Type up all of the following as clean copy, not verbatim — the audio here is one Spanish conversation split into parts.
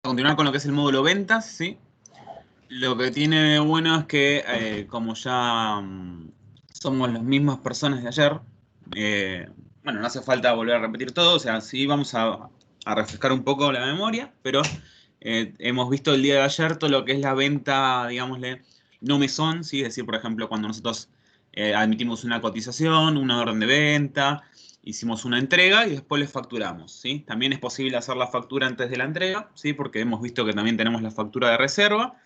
continuar con lo que es el módulo ventas, ¿sí? Lo que tiene bueno es que como ya somos las mismas personas de ayer, bueno, no hace falta volver a repetir todo, o sea, sí vamos a refrescar un poco la memoria, pero hemos visto el día de ayer todo lo que es la venta, digámosle, no mesón, ¿sí? Es decir, por ejemplo, cuando nosotros admitimos una cotización, una orden de venta, hicimos una entrega y después les facturamos, ¿sí? También es posible hacer la factura antes de la entrega, ¿sí? Porque hemos visto que también tenemos la factura de reserva.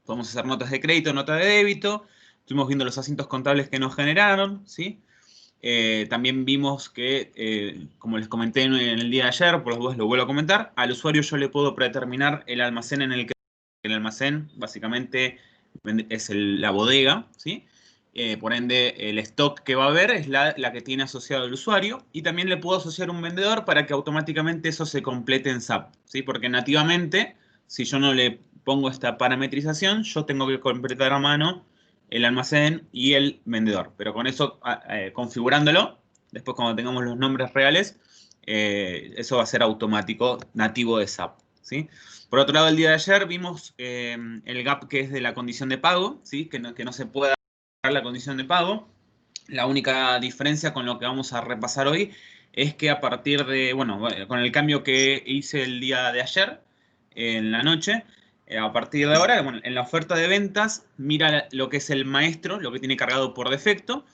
Podemos hacer notas de crédito, nota de débito. Estuvimos viendo los asientos contables que nos generaron, ¿sí? También vimos que, como les comenté en el día de ayer, por las dudas lo vuelvo a comentar, al usuario yo le puedo predeterminar el almacén en el que... El almacén básicamente es la bodega, ¿sí? Por ende, el stock que va a haber es la que tiene asociado el usuario. Y también le puedo asociar un vendedor para que automáticamente eso se complete en SAP, ¿sí? Porque nativamente, si yo no le pongo esta parametrización, yo tengo que completar a mano el almacén y el vendedor. Pero con eso, configurándolo, después cuando tengamos los nombres reales, eso va a ser automático, nativo de SAP, ¿sí? Por otro lado, el día de ayer vimos el gap que es de la condición de pago, ¿sí? Que no se puede dar la condición de pago. La única diferencia con lo que vamos a repasar hoy es que a partir de, bueno, con el cambio que hice el día de ayer, en la noche, a partir de ahora, bueno, en la oferta de ventas, mira lo que es el maestro, lo que tiene cargado por defecto,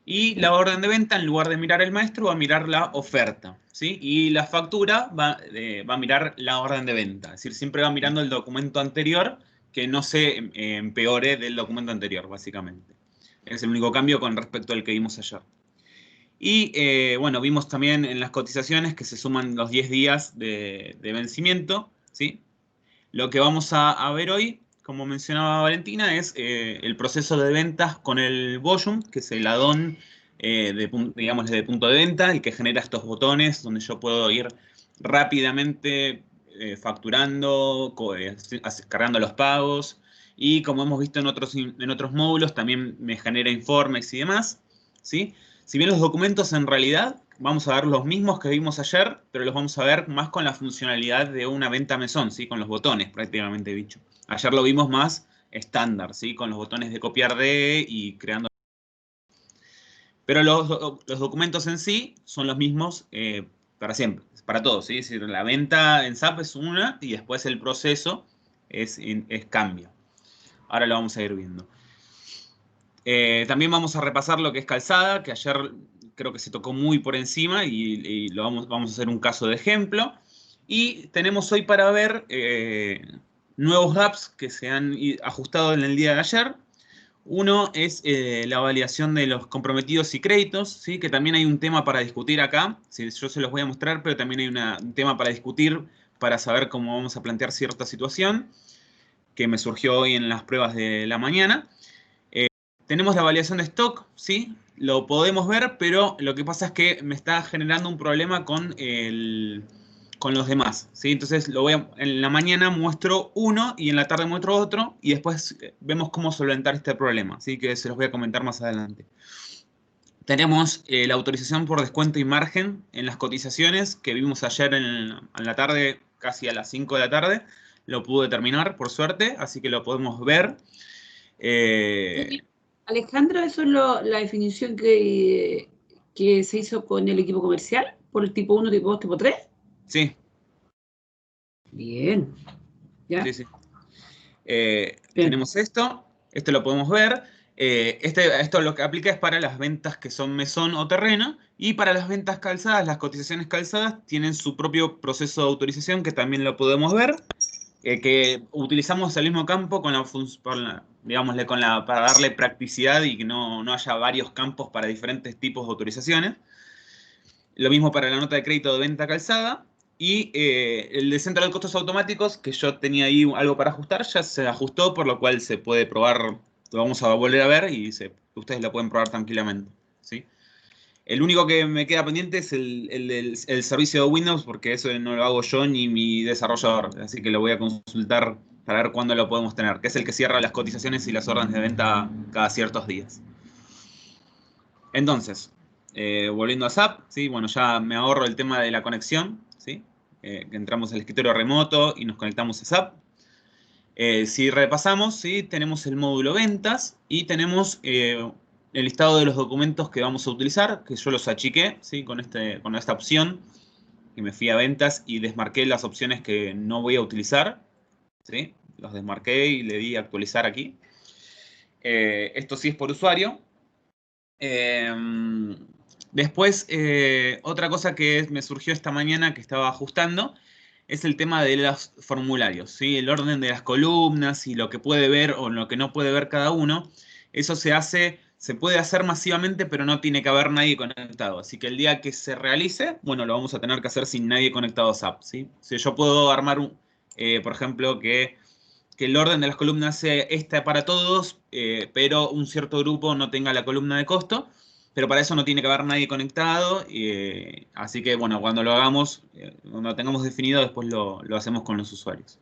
y la orden de venta, en lugar de mirar el maestro, va a mirar la oferta, ¿sí? Y la factura va a mirar la orden de venta. Es decir, siempre va mirando el documento anterior, que no se empeore del documento anterior, básicamente. Es el único cambio con respecto al que vimos ayer. Y bueno, vimos también en las cotizaciones que se suman los 10 días de vencimiento, ¿sí? Lo que vamos a ver hoy, como mencionaba Valentina, es el proceso de ventas con el volume, que es el add-on, digamos, de punto de venta, el que genera estos botones donde yo puedo ir rápidamente facturando, cargando los pagos. Y como hemos visto en otros módulos, también me genera informes y demás, ¿sí? Si bien los documentos en realidad vamos a ver los mismos que vimos ayer, pero los vamos a ver más con la funcionalidad de una venta mesón, ¿sí? Con los botones prácticamente dicho. Ayer lo vimos más estándar, ¿sí? Con los botones de copiar de y creando. Pero los documentos en sí son los mismos para siempre, para todos, ¿sí? Es decir, la venta en SAP es una y después el proceso es cambio. Ahora lo vamos a ir viendo. También vamos a repasar lo que es calzada, que ayer creo que se tocó muy por encima y lo vamos a hacer un caso de ejemplo. Y tenemos hoy para ver nuevos gaps que se han ajustado en el día de ayer. Uno es la validación de los comprometidos y créditos, ¿sí? Que también hay un tema para discutir acá. Sí, yo se los voy a mostrar, pero también hay un tema para discutir para saber cómo vamos a plantear cierta situación que me surgió hoy en las pruebas de la mañana. Tenemos la validación de stock, ¿sí? Lo podemos ver, pero lo que pasa es que me está generando un problema con los demás, ¿sí? Entonces en la mañana muestro uno y en la tarde muestro otro y después vemos cómo solventar este problema, ¿sí? Que se los voy a comentar más adelante. Tenemos la autorización por descuento y margen en las cotizaciones que vimos ayer en la tarde, casi a las 5 de la tarde. Lo pude terminar, por suerte, así que lo podemos ver. Alejandro, ¿eso es la definición que se hizo con el equipo comercial? ¿Por el tipo 1, tipo 2, tipo 3? Sí. Bien. ¿Ya? Sí, sí. Tenemos esto lo podemos ver. Esto lo que aplica es para las ventas que son mesón o terreno, y para las ventas calzadas, las cotizaciones calzadas tienen su propio proceso de autorización que también lo podemos ver, que utilizamos el mismo campo digámosle, para darle practicidad y que no haya varios campos para diferentes tipos de autorizaciones. Lo mismo para la nota de crédito de venta calzada. Y el de centro de costos automáticos, que yo tenía ahí algo para ajustar, ya se ajustó, por lo cual se puede probar, lo vamos a volver a ver y ustedes lo pueden probar tranquilamente, ¿sí? El único que me queda pendiente es el servicio de Windows, porque eso no lo hago yo ni mi desarrollador, así que lo voy a consultar para ver cuándo lo podemos tener, que es el que cierra las cotizaciones y las órdenes de venta cada ciertos días. Entonces, volviendo a SAP, ¿sí? Bueno, ya me ahorro el tema de la conexión, ¿sí? que entramos al escritorio remoto y nos conectamos a SAP. Si repasamos, ¿sí? Tenemos el módulo ventas y tenemos el listado de los documentos que vamos a utilizar, que yo los achiqué, ¿sí? con esta opción, y me fui a ventas y desmarqué las opciones que no voy a utilizar, ¿sí? Los desmarqué y le di actualizar aquí. Esto sí es por usuario. Después, otra cosa que me surgió esta mañana que estaba ajustando es el tema de los formularios, ¿sí? El orden de las columnas y lo que puede ver o lo que no puede ver cada uno. Eso se puede hacer masivamente, pero no tiene que haber nadie conectado. Así que el día que se realice, bueno, lo vamos a tener que hacer sin nadie conectado a SAP, ¿sí? Si yo puedo armar, por ejemplo, que el orden de las columnas sea esta para todos, pero un cierto grupo no tenga la columna de costo, pero para eso no tiene que haber nadie conectado, así que bueno, cuando lo hagamos, cuando lo tengamos definido, después lo hacemos con los usuarios.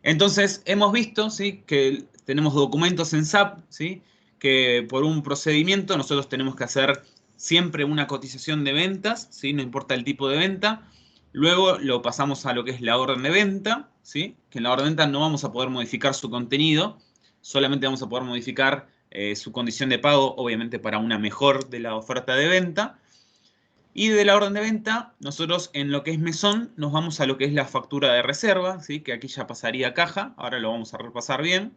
Entonces, hemos visto, ¿sí? que tenemos documentos en SAP, ¿sí? que por un procedimiento nosotros tenemos que hacer siempre una cotización de ventas, ¿sí? no importa el tipo de venta. Luego lo pasamos a lo que es la orden de venta, ¿sí? que en la orden de venta no vamos a poder modificar su contenido, solamente vamos a poder modificar su condición de pago, obviamente para una mejor de la oferta de venta. Y de la orden de venta, nosotros en lo que es mesón, nos vamos a lo que es la factura de reserva, ¿sí? que aquí ya pasaría a caja, ahora lo vamos a repasar bien,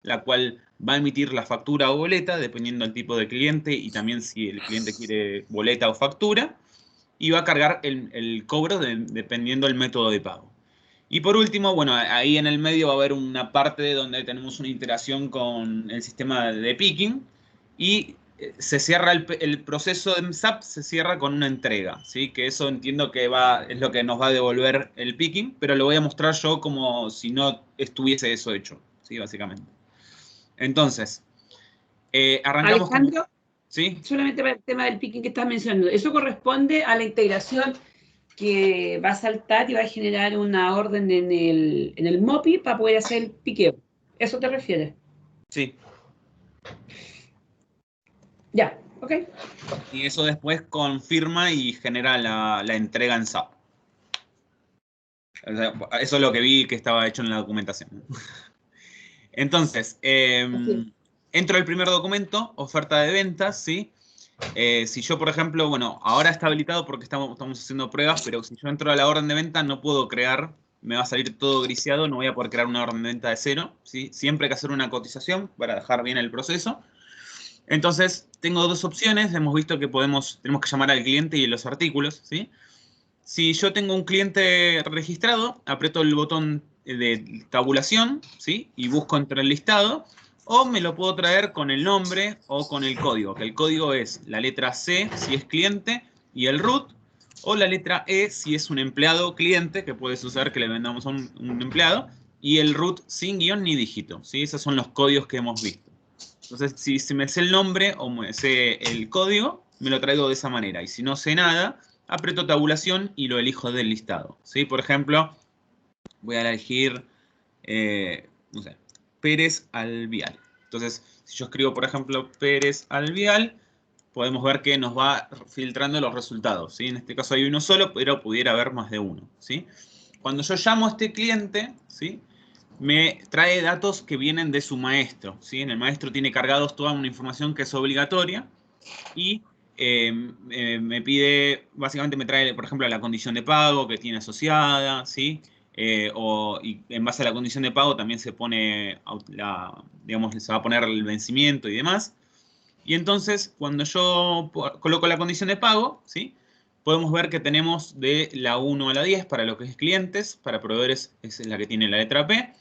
la cual va a emitir la factura o boleta, dependiendo del tipo de cliente y también si el cliente quiere boleta o factura, y va a cargar el cobro dependiendo del método de pago. Y por último, bueno, ahí en el medio va a haber una parte donde tenemos una interacción con el sistema de picking y se cierra el proceso de SAP, se cierra con una entrega, ¿sí? Que eso entiendo que es lo que nos va a devolver el picking, pero lo voy a mostrar yo como si no estuviese eso hecho, ¿sí? Básicamente. Entonces, arrancamos con... Alejandro, ¿Sí? solamente para el tema del picking que estás mencionando, eso corresponde a la integración que va a saltar y va a generar una orden en el MOPI para poder hacer el piqueo. ¿Eso te refieres? Sí. Ya, ok. Y eso después confirma y genera la entrega en SAP. O sea, eso es lo que vi que estaba hecho en la documentación. Entonces, entro al primer documento, oferta de ventas, ¿sí? Si yo, por ejemplo, bueno, ahora está habilitado porque estamos haciendo pruebas, pero si yo entro a la orden de venta no puedo crear, me va a salir todo griseado, no voy a poder crear una orden de venta de cero, ¿sí? Siempre hay que hacer una cotización para dejar bien el proceso. Entonces, tengo dos opciones, hemos visto que tenemos que llamar al cliente y los artículos, ¿sí? Si yo tengo un cliente registrado, aprieto el botón de tabulación, ¿sí? Y busco entre el listado, o me lo puedo traer con el nombre o con el código, que el código es la letra C si es cliente y el root, o la letra E si es un empleado cliente, que puede suceder que le vendamos a un empleado, y el root sin guión ni dígito, ¿sí? Esos son los códigos que hemos visto. Entonces, si me sé el nombre o me sé el código, me lo traigo de esa manera. Y si no sé nada, aprieto tabulación y lo elijo del listado, ¿sí? Por ejemplo, voy a elegir, no sé, Pérez Alvial. Entonces, si yo escribo, por ejemplo, Pérez Alvial, podemos ver que nos va filtrando los resultados, ¿sí? En este caso hay uno solo, pero pudiera haber más de uno, ¿sí? Cuando yo llamo a este cliente, ¿sí? Me trae datos que vienen de su maestro, ¿sí? En el maestro tiene cargados toda una información que es obligatoria y me pide, básicamente me trae, por ejemplo, la condición de pago que tiene asociada, ¿sí? Y en base a la condición de pago también se pone, digamos, se va a poner el vencimiento y demás. Y entonces, cuando yo coloco la condición de pago, ¿sí? Podemos ver que tenemos de la 1 a la 10 para lo que es clientes, para proveedores es la que tiene la letra P.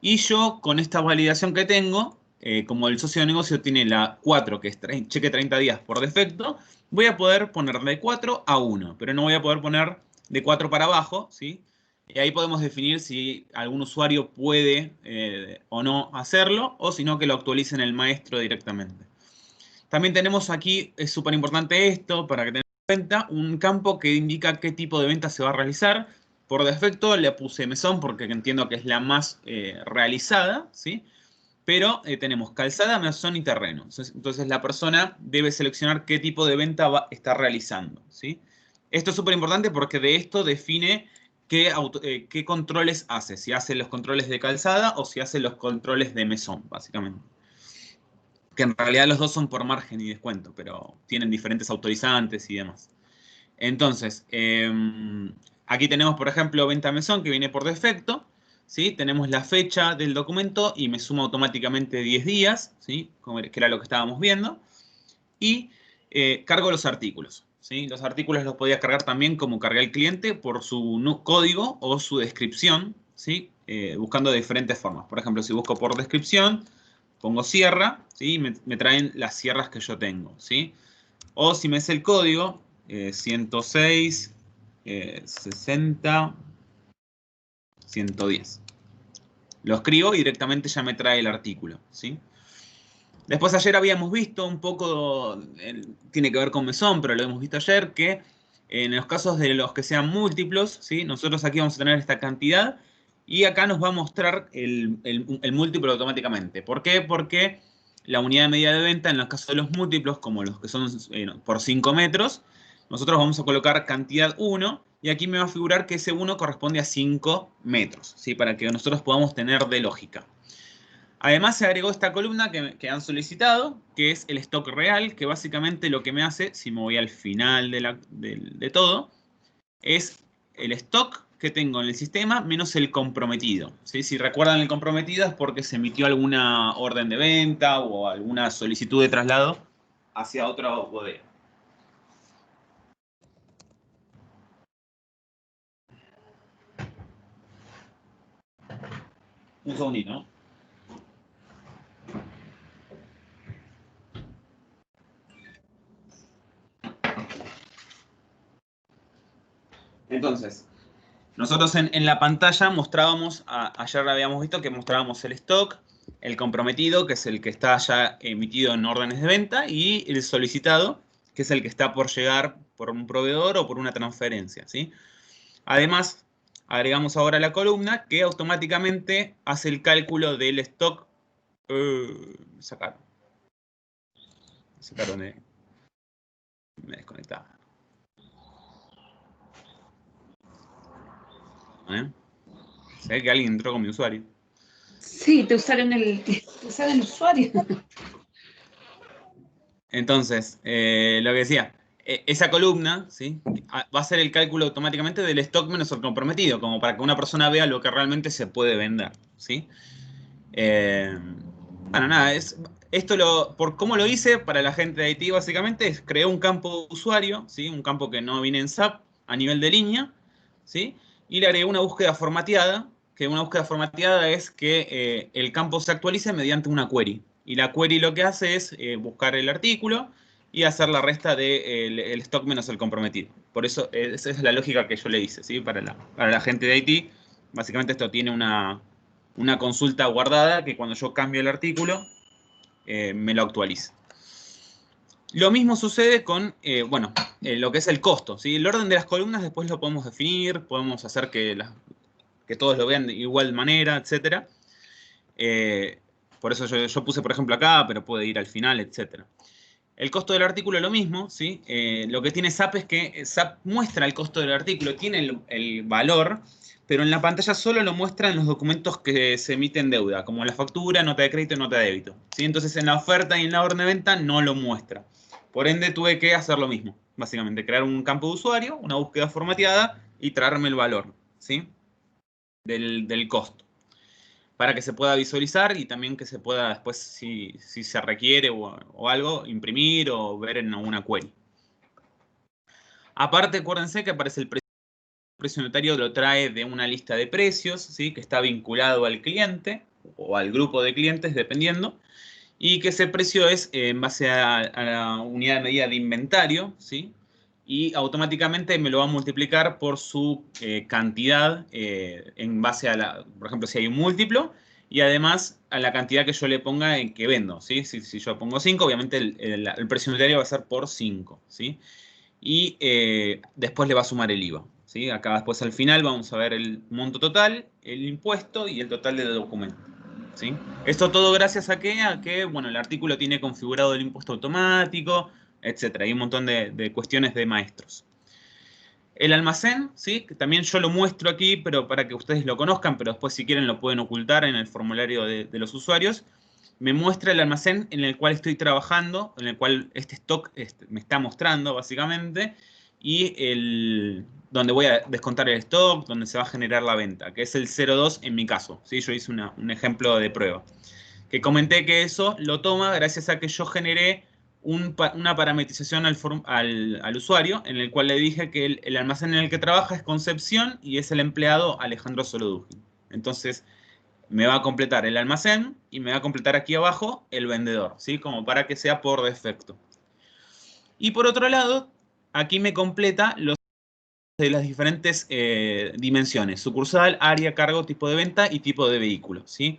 Y yo, con esta validación que tengo, como el socio de negocio tiene la 4, que es cheque 30 días por defecto, voy a poder poner de 4 a 1, pero no voy a poder poner de 4 para abajo, ¿sí? Y ahí podemos definir si algún usuario puede o no hacerlo, o si no, que lo actualice en el maestro directamente. También tenemos aquí, es súper importante esto, para que tengan en cuenta, un campo que indica qué tipo de venta se va a realizar. Por defecto le puse mesón porque entiendo que es la más realizada, ¿sí? Pero tenemos calzada, mesón y terreno. Entonces la persona debe seleccionar qué tipo de venta está realizando, ¿sí? Esto es súper importante porque de esto define qué controles hace. Si hace los controles de calzada o si hace los controles de mesón, básicamente. Que en realidad los dos son por margen y descuento, pero tienen diferentes autorizantes y demás. Entonces, aquí tenemos, por ejemplo, venta mesón que viene por defecto. ¿Sí? Tenemos la fecha del documento y me suma automáticamente 10 días, ¿sí? Que era lo que estábamos viendo. Y cargo los artículos. ¿Sí? Los artículos los podía cargar también como cargué el cliente por su código o su descripción, ¿sí? Buscando de diferentes formas. Por ejemplo, si busco por descripción, pongo sierra, ¿sí? Me traen las sierras que yo tengo, ¿sí? O si me es el código, 106, 60, 110. Lo escribo y directamente ya me trae el artículo, ¿sí? Después ayer habíamos visto un poco, tiene que ver con mesón, pero lo hemos visto ayer, que en los casos de los que sean múltiplos, ¿sí? Nosotros aquí vamos a tener esta cantidad y acá nos va a mostrar el múltiplo automáticamente. ¿Por qué? Porque la unidad de medida de venta en los casos de los múltiplos, como los que son por 5 metros, nosotros vamos a colocar cantidad 1 y aquí me va a figurar que ese 1 corresponde a 5 metros, ¿sí? Para que nosotros podamos tener de lógica. Además se agregó esta columna que han solicitado, que es el stock real, que básicamente lo que me hace, si me voy al final de todo, es el stock que tengo en el sistema menos el comprometido. ¿Sí? Si recuerdan, el comprometido es porque se emitió alguna orden de venta o alguna solicitud de traslado hacia otra bodega. Un segundito, ¿no? Entonces, nosotros en la pantalla mostrábamos, ayer habíamos visto que mostrábamos el stock, el comprometido, que es el que está ya emitido en órdenes de venta, y el solicitado, que es el que está por llegar por un proveedor o por una transferencia, ¿sí? Además, agregamos ahora la columna que automáticamente hace el cálculo del stock. Me sacaron me desconectaba. Se ve que alguien entró con mi usuario. Sí, te usaron el usuario. Entonces, lo que decía, esa columna, ¿sí? Va a ser el cálculo automáticamente del stock menos el comprometido, como para que una persona vea lo que realmente se puede vender, ¿sí? Bueno, nada, por cómo lo hice para la gente de IT, básicamente, es creé un campo de usuario, ¿sí? Un campo que no viene en SAP a nivel de línea, ¿sí? Y le agregué una búsqueda formateada, que una búsqueda formateada es que el campo se actualice mediante una query. Y la query lo que hace es buscar el artículo y hacer la resta del el stock menos el comprometido. Por eso, esa es la lógica que yo le hice, ¿sí? Para la gente de IT, básicamente esto tiene una consulta guardada que cuando yo cambio el artículo me lo actualiza. Lo mismo sucede con, lo que es el costo, ¿sí? El orden de las columnas después lo podemos definir, podemos hacer que todos lo vean de igual manera, etc. Por eso yo puse, por ejemplo, acá, pero puede ir al final, etc. El costo del artículo es lo mismo, ¿sí? Lo que tiene SAP es que SAP muestra el costo del artículo, tiene el valor, pero en la pantalla solo lo muestra en los documentos que se emiten deuda, como la factura, nota de crédito y nota de débito, ¿sí? Entonces en la oferta y en la orden de venta no lo muestra. Por ende tuve que hacer lo mismo, básicamente crear un campo de usuario, una búsqueda formateada y traerme el valor, ¿sí? Del costo, para que se pueda visualizar y también que se pueda después, si se requiere o algo, imprimir o ver en alguna query. Aparte, acuérdense que aparece el precio unitario, lo trae de una lista de precios, ¿sí? Que está vinculado al cliente o al grupo de clientes, dependiendo, y que ese precio es en base a la unidad de medida de inventario, ¿sí? Y automáticamente me lo va a multiplicar por su cantidad en base a por ejemplo, si hay un múltiplo, y además a la cantidad que yo le ponga en que vendo, ¿sí? Si yo pongo 5, obviamente el precio unitario va a ser por 5, ¿sí? Y después le va a sumar el IVA, ¿sí? Acá después al final vamos a ver el monto total, el impuesto y el total del documento, ¿sí? Esto todo gracias a que bueno, el artículo tiene configurado el impuesto automático, etcétera. Hay un montón de cuestiones de maestros. El almacén, ¿sí? Que también yo lo muestro aquí, pero para que ustedes lo conozcan, pero después si quieren lo pueden ocultar en el formulario de los usuarios. Me muestra el almacén en el cual estoy trabajando, en el cual este stock me está mostrando básicamente, y donde voy a descontar el stock, donde se va a generar la venta, que es el 02 en mi caso. ¿Sí? Yo hice un ejemplo de prueba. Que comenté que eso lo toma gracias a que yo generé una parametrización al usuario, en el cual le dije que el almacén en el que trabaja es Concepción y es el empleado Alejandro Solodujin. Entonces, me va a completar el almacén y me va a completar aquí abajo el vendedor, ¿sí? Como para que sea por defecto. Y por otro lado, aquí me completa los de las diferentes dimensiones: sucursal, área, cargo, tipo de venta y tipo de vehículo, ¿sí?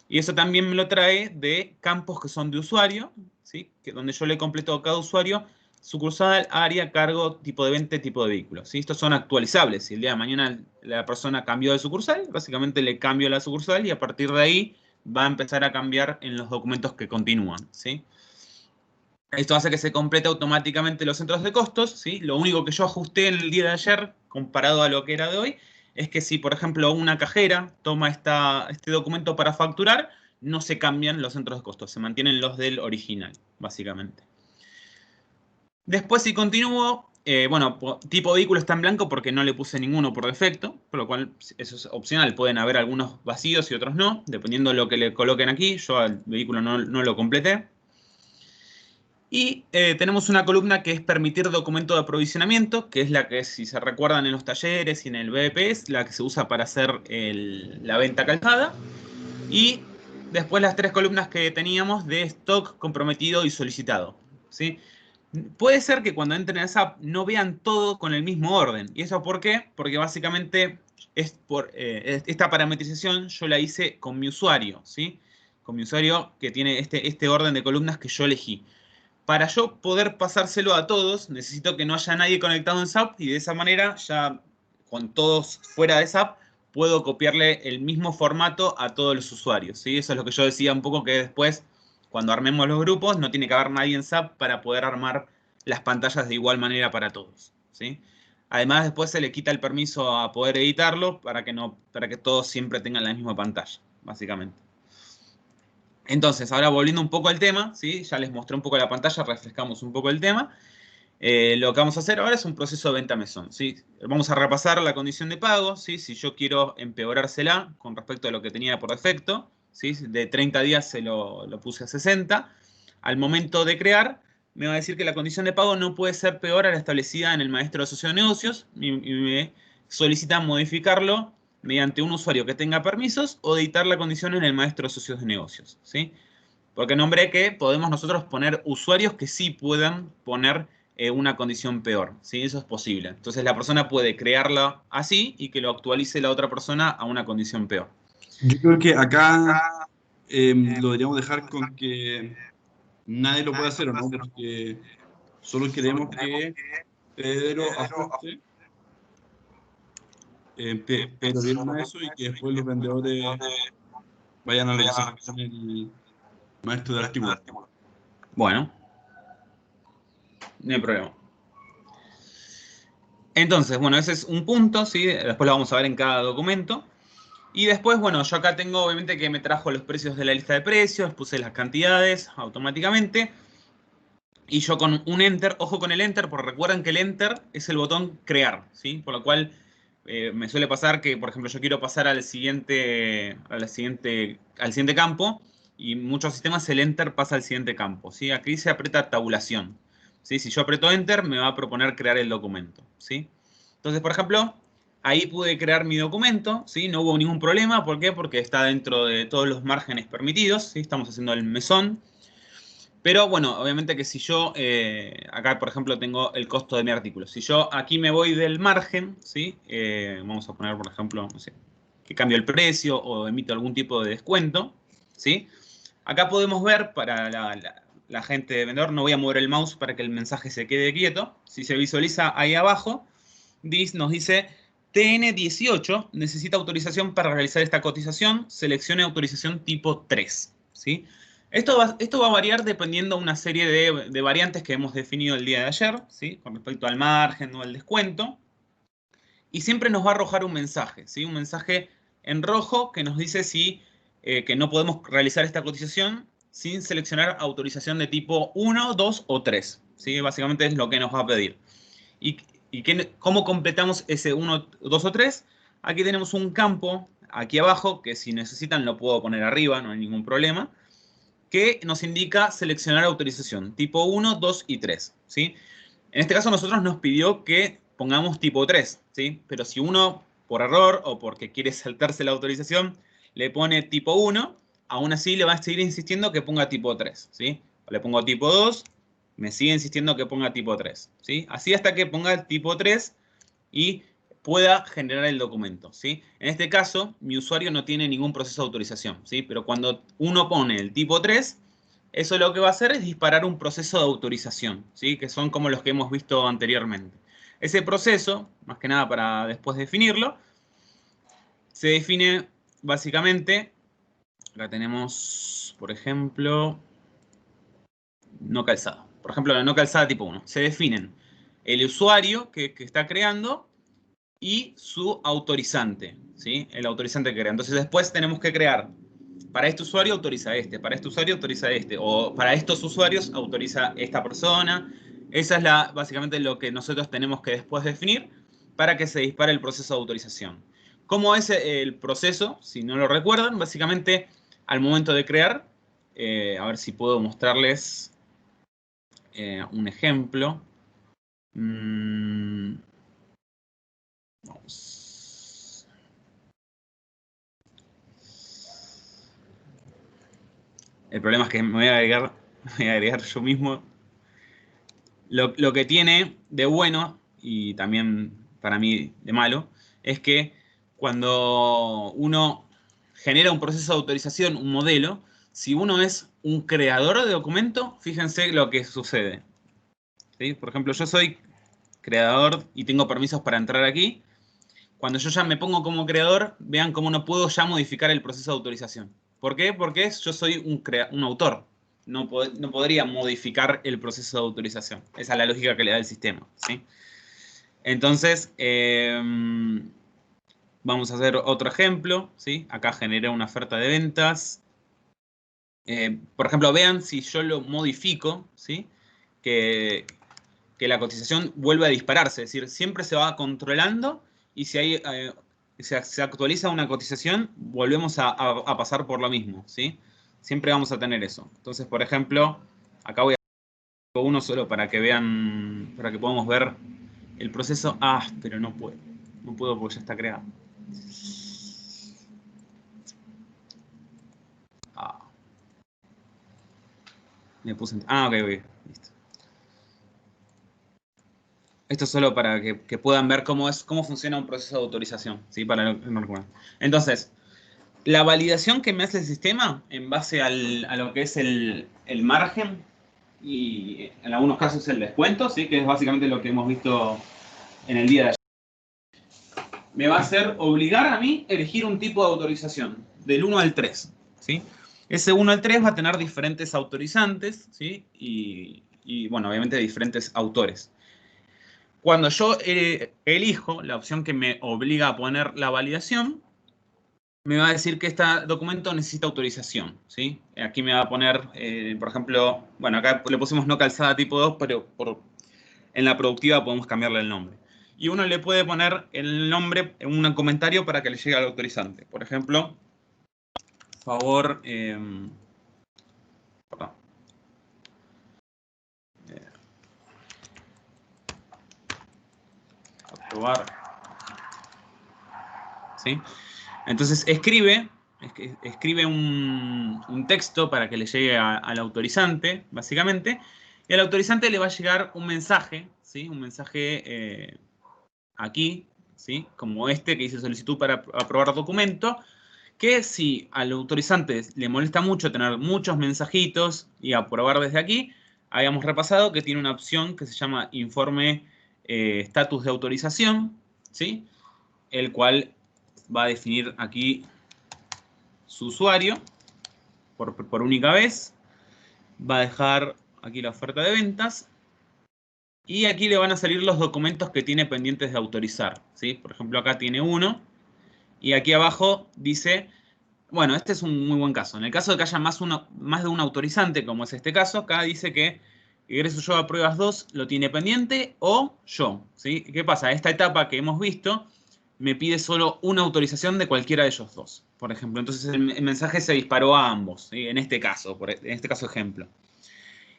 Y eso también me lo trae de campos que son de usuario, ¿sí? Donde yo le completo a cada usuario sucursal, área, cargo, tipo de venta, tipo de vehículo, ¿sí? Estos son actualizables. Si el día de mañana la persona cambió de sucursal, básicamente le cambio la sucursal y a partir de ahí va a empezar a cambiar en los documentos que continúan, ¿sí? Esto hace que se complete automáticamente los centros de costos, ¿sí? Lo único que yo ajusté el día de ayer, comparado a lo que era de hoy, es que si, por ejemplo, una cajera toma este documento para facturar, no se cambian los centros de costos, se mantienen los del original, básicamente. Después, si continúo, bueno, tipo vehículo está en blanco porque no le puse ninguno por defecto, por lo cual eso es opcional. Pueden haber algunos vacíos y otros no, dependiendo de lo que le coloquen aquí. Yo al vehículo no lo completé. Y tenemos una columna que es permitir documento de aprovisionamiento, que es la que, si se recuerdan en los talleres y en el BEP, es la que se usa para hacer la venta calzada. Y después las tres columnas que teníamos de stock comprometido y solicitado, ¿sí? Puede ser que cuando entren a SAP no vean todo con el mismo orden. ¿Y eso por qué? Porque básicamente esta parametrización yo la hice con mi usuario, ¿sí? Con mi usuario que tiene este orden de columnas que yo elegí. Para yo poder pasárselo a todos, necesito que no haya nadie conectado en SAP y de esa manera, ya con todos fuera de SAP, puedo copiarle el mismo formato a todos los usuarios, ¿sí? Eso es lo que yo decía un poco, que después, cuando armemos los grupos, no tiene que haber nadie en SAP para poder armar las pantallas de igual manera para todos, ¿sí? Además, después se le quita el permiso a poder editarlo para que todos siempre tengan la misma pantalla, básicamente. Entonces, ahora volviendo un poco al tema, ¿sí? Ya les mostré un poco la pantalla, refrescamos un poco el tema. Lo que vamos a hacer ahora es un proceso de venta mesón, ¿sí? Vamos a repasar la condición de pago, ¿sí? Si yo quiero empeorársela con respecto a lo que tenía por defecto, ¿sí? De 30 días se lo puse a 60. Al momento de crear, me va a decir que la condición de pago no puede ser peor a la establecida en el maestro de socio de negocios y me solicita modificarlo mediante un usuario que tenga permisos o editar la condición en el maestro de socios de negocios, ¿sí? Porque nombré que podemos nosotros poner usuarios que sí puedan poner una condición peor, ¿sí? Eso es posible. Entonces la persona puede crearla así y que lo actualice la otra persona a una condición peor. Yo creo que acá lo deberíamos dejar con que nadie lo puede hacer, ¿o no? Porque solo queremos que Pedro ajuste, pero vieron a eso y que después los vendedores vayan a lo que se propone el maestro de artículo. Bueno, no hay problema. Entonces, bueno, ese es un punto, ¿sí? Después lo vamos a ver en cada documento. Y después, bueno, yo acá tengo obviamente que me trajo los precios de la lista de precios, puse las cantidades automáticamente. Y yo con un Enter, ojo con el Enter, porque recuerden que el Enter es el botón crear, ¿sí? Por lo cual me suele pasar que, por ejemplo, yo quiero pasar al siguiente campo y muchos sistemas el Enter pasa al siguiente campo, ¿sí? Aquí se aprieta tabulación, ¿sí? Si yo aprieto Enter me va a proponer crear el documento, ¿sí? Entonces, por ejemplo, ahí pude crear mi documento, ¿sí? No hubo ningún problema, ¿por qué? Porque está dentro de todos los márgenes permitidos, ¿sí? Estamos haciendo el mesón. Pero bueno, obviamente que si yo, acá por ejemplo tengo el costo de mi artículo. Si yo aquí me voy del margen, ¿sí? Vamos a poner por ejemplo, no sé, que cambio el precio o emito algún tipo de descuento, ¿sí? Acá podemos ver para la gente de vendedor, no voy a mover el mouse para que el mensaje se quede quieto. Si se visualiza ahí abajo, nos dice TN18 necesita autorización para realizar esta cotización, seleccione autorización tipo 3, ¿sí? Esto va a variar dependiendo de una serie de variantes que hemos definido el día de ayer, ¿sí? Con respecto al margen o al descuento. y siempre nos va a arrojar un mensaje, ¿sí? Un mensaje en rojo que nos dice si que no podemos realizar esta cotización sin seleccionar autorización de tipo 1, 2 o 3, ¿sí? Básicamente es lo que nos va a pedir. ¿Y cómo completamos ese 1, 2 o 3? Aquí tenemos un campo, aquí abajo, que si necesitan lo puedo poner arriba, no hay ningún problema, que nos indica seleccionar autorización, tipo 1, 2 y 3, ¿sí? En este caso nosotros nos pidió que pongamos tipo 3, ¿sí? Pero si uno, por error o porque quiere saltarse la autorización, le pone tipo 1, aún así le va a seguir insistiendo que ponga tipo 3, ¿sí? O le pongo tipo 2, me sigue insistiendo que ponga tipo 3, ¿sí? Así hasta que ponga el tipo 3 y pueda generar el documento, ¿sí? En este caso, mi usuario no tiene ningún proceso de autorización, ¿sí? Pero cuando uno pone el tipo 3, eso lo que va a hacer es disparar un proceso de autorización, ¿sí? Que son como los que hemos visto anteriormente. Ese proceso, más que nada para después definirlo, se define básicamente, acá tenemos, por ejemplo, no calzada. Por ejemplo, la no calzada tipo 1. Se definen el usuario que está creando y su autorizante, ¿sí? El autorizante que crea. Entonces después tenemos que crear, para este usuario autoriza este, para este usuario autoriza este, o para estos usuarios autoriza esta persona. Esa es básicamente lo que nosotros tenemos que después definir para que se dispare el proceso de autorización. ¿Cómo es el proceso? Si no lo recuerdan, básicamente al momento de crear, a ver si puedo mostrarles un ejemplo. Vamos. El problema es que me voy a agregar yo mismo. Lo que tiene de bueno, y también para mí de malo, es que cuando uno genera un proceso de autorización, un modelo, si uno es un creador de documento, fíjense lo que sucede, ¿sí? Por ejemplo, yo soy creador y tengo permisos para entrar aquí. Cuando yo ya me pongo como creador, vean cómo no puedo ya modificar el proceso de autorización. ¿Por qué? Porque yo soy un autor. No podría modificar el proceso de autorización. Esa es la lógica que le da el sistema, ¿sí? Entonces, vamos a hacer otro ejemplo, ¿sí? Acá generé una oferta de ventas. Por ejemplo, vean si yo lo modifico, ¿sí? Que la cotización vuelve a dispararse. Es decir, siempre se va controlando y si hay, se actualiza una cotización, volvemos a pasar por lo mismo, ¿sí? Siempre vamos a tener eso. Entonces, por ejemplo, acá voy a hacer uno solo para que vean, para que podamos ver el proceso. Ah, pero no puedo. No puedo porque ya está creado. Ah. Le puse... Ah, ok, listo. Esto es solo para que puedan ver cómo funciona un proceso de autorización, ¿sí? Para no recuerden. Entonces, la validación que me hace el sistema en base a lo que es el margen y en algunos casos el descuento, ¿sí? Que es básicamente lo que hemos visto en el día de ayer, me va a hacer obligar a mí a elegir un tipo de autorización, del 1 al 3, ¿sí? Ese 1 al 3 va a tener diferentes autorizantes, ¿sí? Y bueno, obviamente diferentes autores. Cuando yo elijo la opción que me obliga a poner la validación, me va a decir que este documento necesita autorización, ¿sí? Aquí me va a poner, por ejemplo, bueno, acá le pusimos no calzada tipo 2, pero en la productiva podemos cambiarle el nombre. Y uno le puede poner el nombre en un comentario para que le llegue al autorizante. Por ejemplo, favor, perdón. Aprobar. ¿Sí? Entonces escribe un texto para que le llegue al autorizante, básicamente, y al autorizante le va a llegar un mensaje, ¿sí? Un mensaje aquí, ¿sí? Como este que dice solicitud para aprobar documento, que si al autorizante le molesta mucho tener muchos mensajitos y aprobar desde aquí, habíamos repasado que tiene una opción que se llama informe estatus de autorización, ¿sí? El cual va a definir aquí su usuario por única vez. Va a dejar aquí la oferta de ventas. Y aquí le van a salir los documentos que tiene pendientes de autorizar, ¿sí? Por ejemplo, acá tiene uno. Y aquí abajo dice, bueno, este es un muy buen caso. En el caso de que haya más de un autorizante, como es este caso, acá dice que Egreso yo a pruebas 2 lo tiene pendiente o yo, ¿sí? ¿Qué pasa? Esta etapa que hemos visto me pide solo una autorización de cualquiera de ellos dos, por ejemplo. Entonces el mensaje se disparó a ambos, ¿sí? En este caso ejemplo.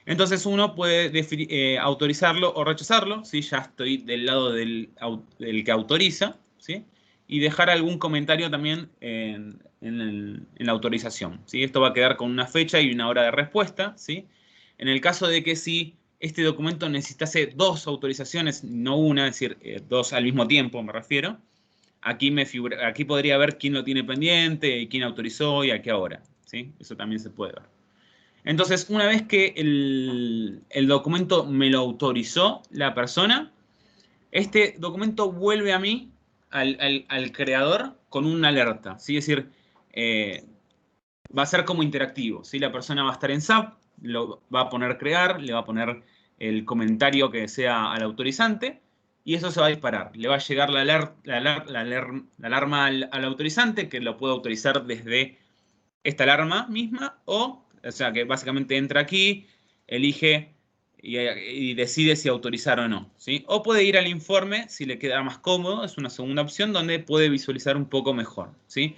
Entonces uno puede autorizarlo o rechazarlo, ¿sí? Ya estoy del lado del que autoriza, ¿sí? Y dejar algún comentario también en la autorización, ¿sí? Esto va a quedar con una fecha y una hora de respuesta, ¿sí? En el caso de que si este documento necesitase dos autorizaciones, no una, es decir, dos al mismo tiempo, me refiero, aquí podría ver quién lo tiene pendiente, y quién autorizó y a qué hora, ¿sí? Eso también se puede ver. Entonces, una vez que el documento me lo autorizó la persona, este documento vuelve a mí, al creador, con una alerta, ¿sí? Es decir, va a ser como interactivo, ¿sí? La persona va a estar en SAP, lo va a poner crear, le va a poner el comentario que sea al autorizante, y eso se va a disparar. Le va a llegar la alarma al autorizante, que lo puede autorizar desde esta alarma misma, o sea, que básicamente entra aquí, elige y decide si autorizar o no, ¿sí? O puede ir al informe si le queda más cómodo, es una segunda opción donde puede visualizar un poco mejor, ¿sí?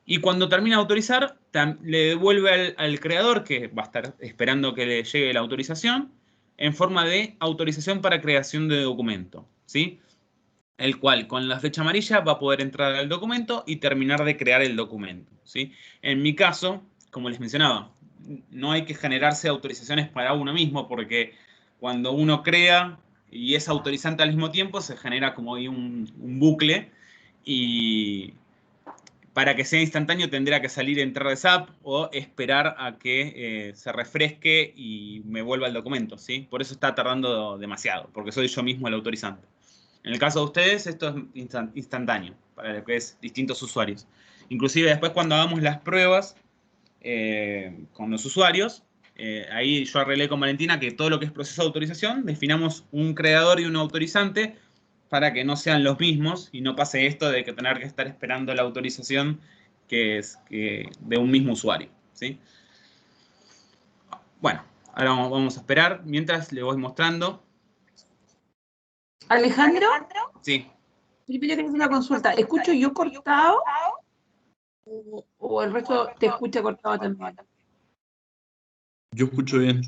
Y cuando termina de autorizar, le devuelve al creador, que va a estar esperando que le llegue la autorización, en forma de autorización para creación de documento, ¿sí? El cual con la flecha amarilla va a poder entrar al documento y terminar de crear el documento, ¿sí? En mi caso, como les mencionaba, no hay que generarse autorizaciones para uno mismo, porque cuando uno crea y es autorizante al mismo tiempo, se genera como ahí un bucle, y para que sea instantáneo tendría que salir, entrar de SAP o esperar a que se refresque y me vuelva el documento, ¿sí? Por eso está tardando demasiado, porque soy yo mismo el autorizante. En el caso de ustedes, esto es instantáneo para lo que es distintos usuarios. Inclusive después cuando hagamos las pruebas con los usuarios, ahí yo arreglé con Valentina que todo lo que es proceso de autorización, definamos un creador y un autorizante para que no sean los mismos y no pase esto de que tener que estar esperando la autorización de un mismo usuario, ¿sí? Bueno, ahora vamos a esperar mientras le voy mostrando. Alejandro, Sí. primero que hacer una consulta. ¿Escucho yo cortado o el resto te escucha cortado también? Yo escucho bien.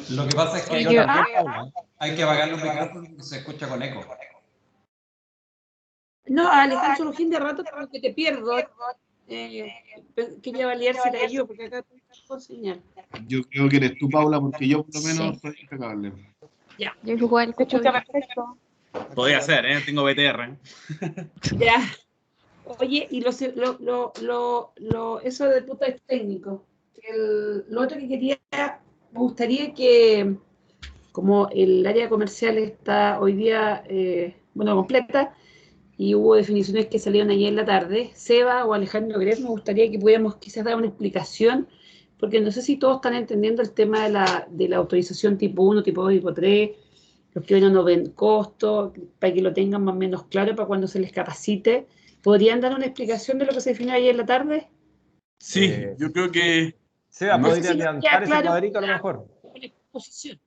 Lo que pasa es que yo también, Paula, hay que apagar los micrófonos porque se escucha con eco. No, Alejandro, un fin de rato como que te pierdo. Quería validar si era yo, porque acá estoy con señal. Yo creo que eres tú, Paula, porque yo por lo menos soy impecable. Ya. Yo igual escucho perfecto. Podría ser, tengo BTR. Ya. Oye, y eso de punto de técnico. Lo otro que quería, me gustaría que, como el área comercial está hoy día, completa, y hubo definiciones que salieron ayer en la tarde, Seba o Alejandro Gref, me gustaría que pudiéramos quizás dar una explicación, porque no sé si todos están entendiendo el tema de la autorización tipo 1, tipo 2, tipo 3, los que no ven costo, para que lo tengan más o menos claro para cuando se les capacite. ¿Podrían dar una explicación de lo que se definió ayer en la tarde? Sí, yo creo que Seba, más, podría levantar ese cuadrito a lo mejor. Exposición.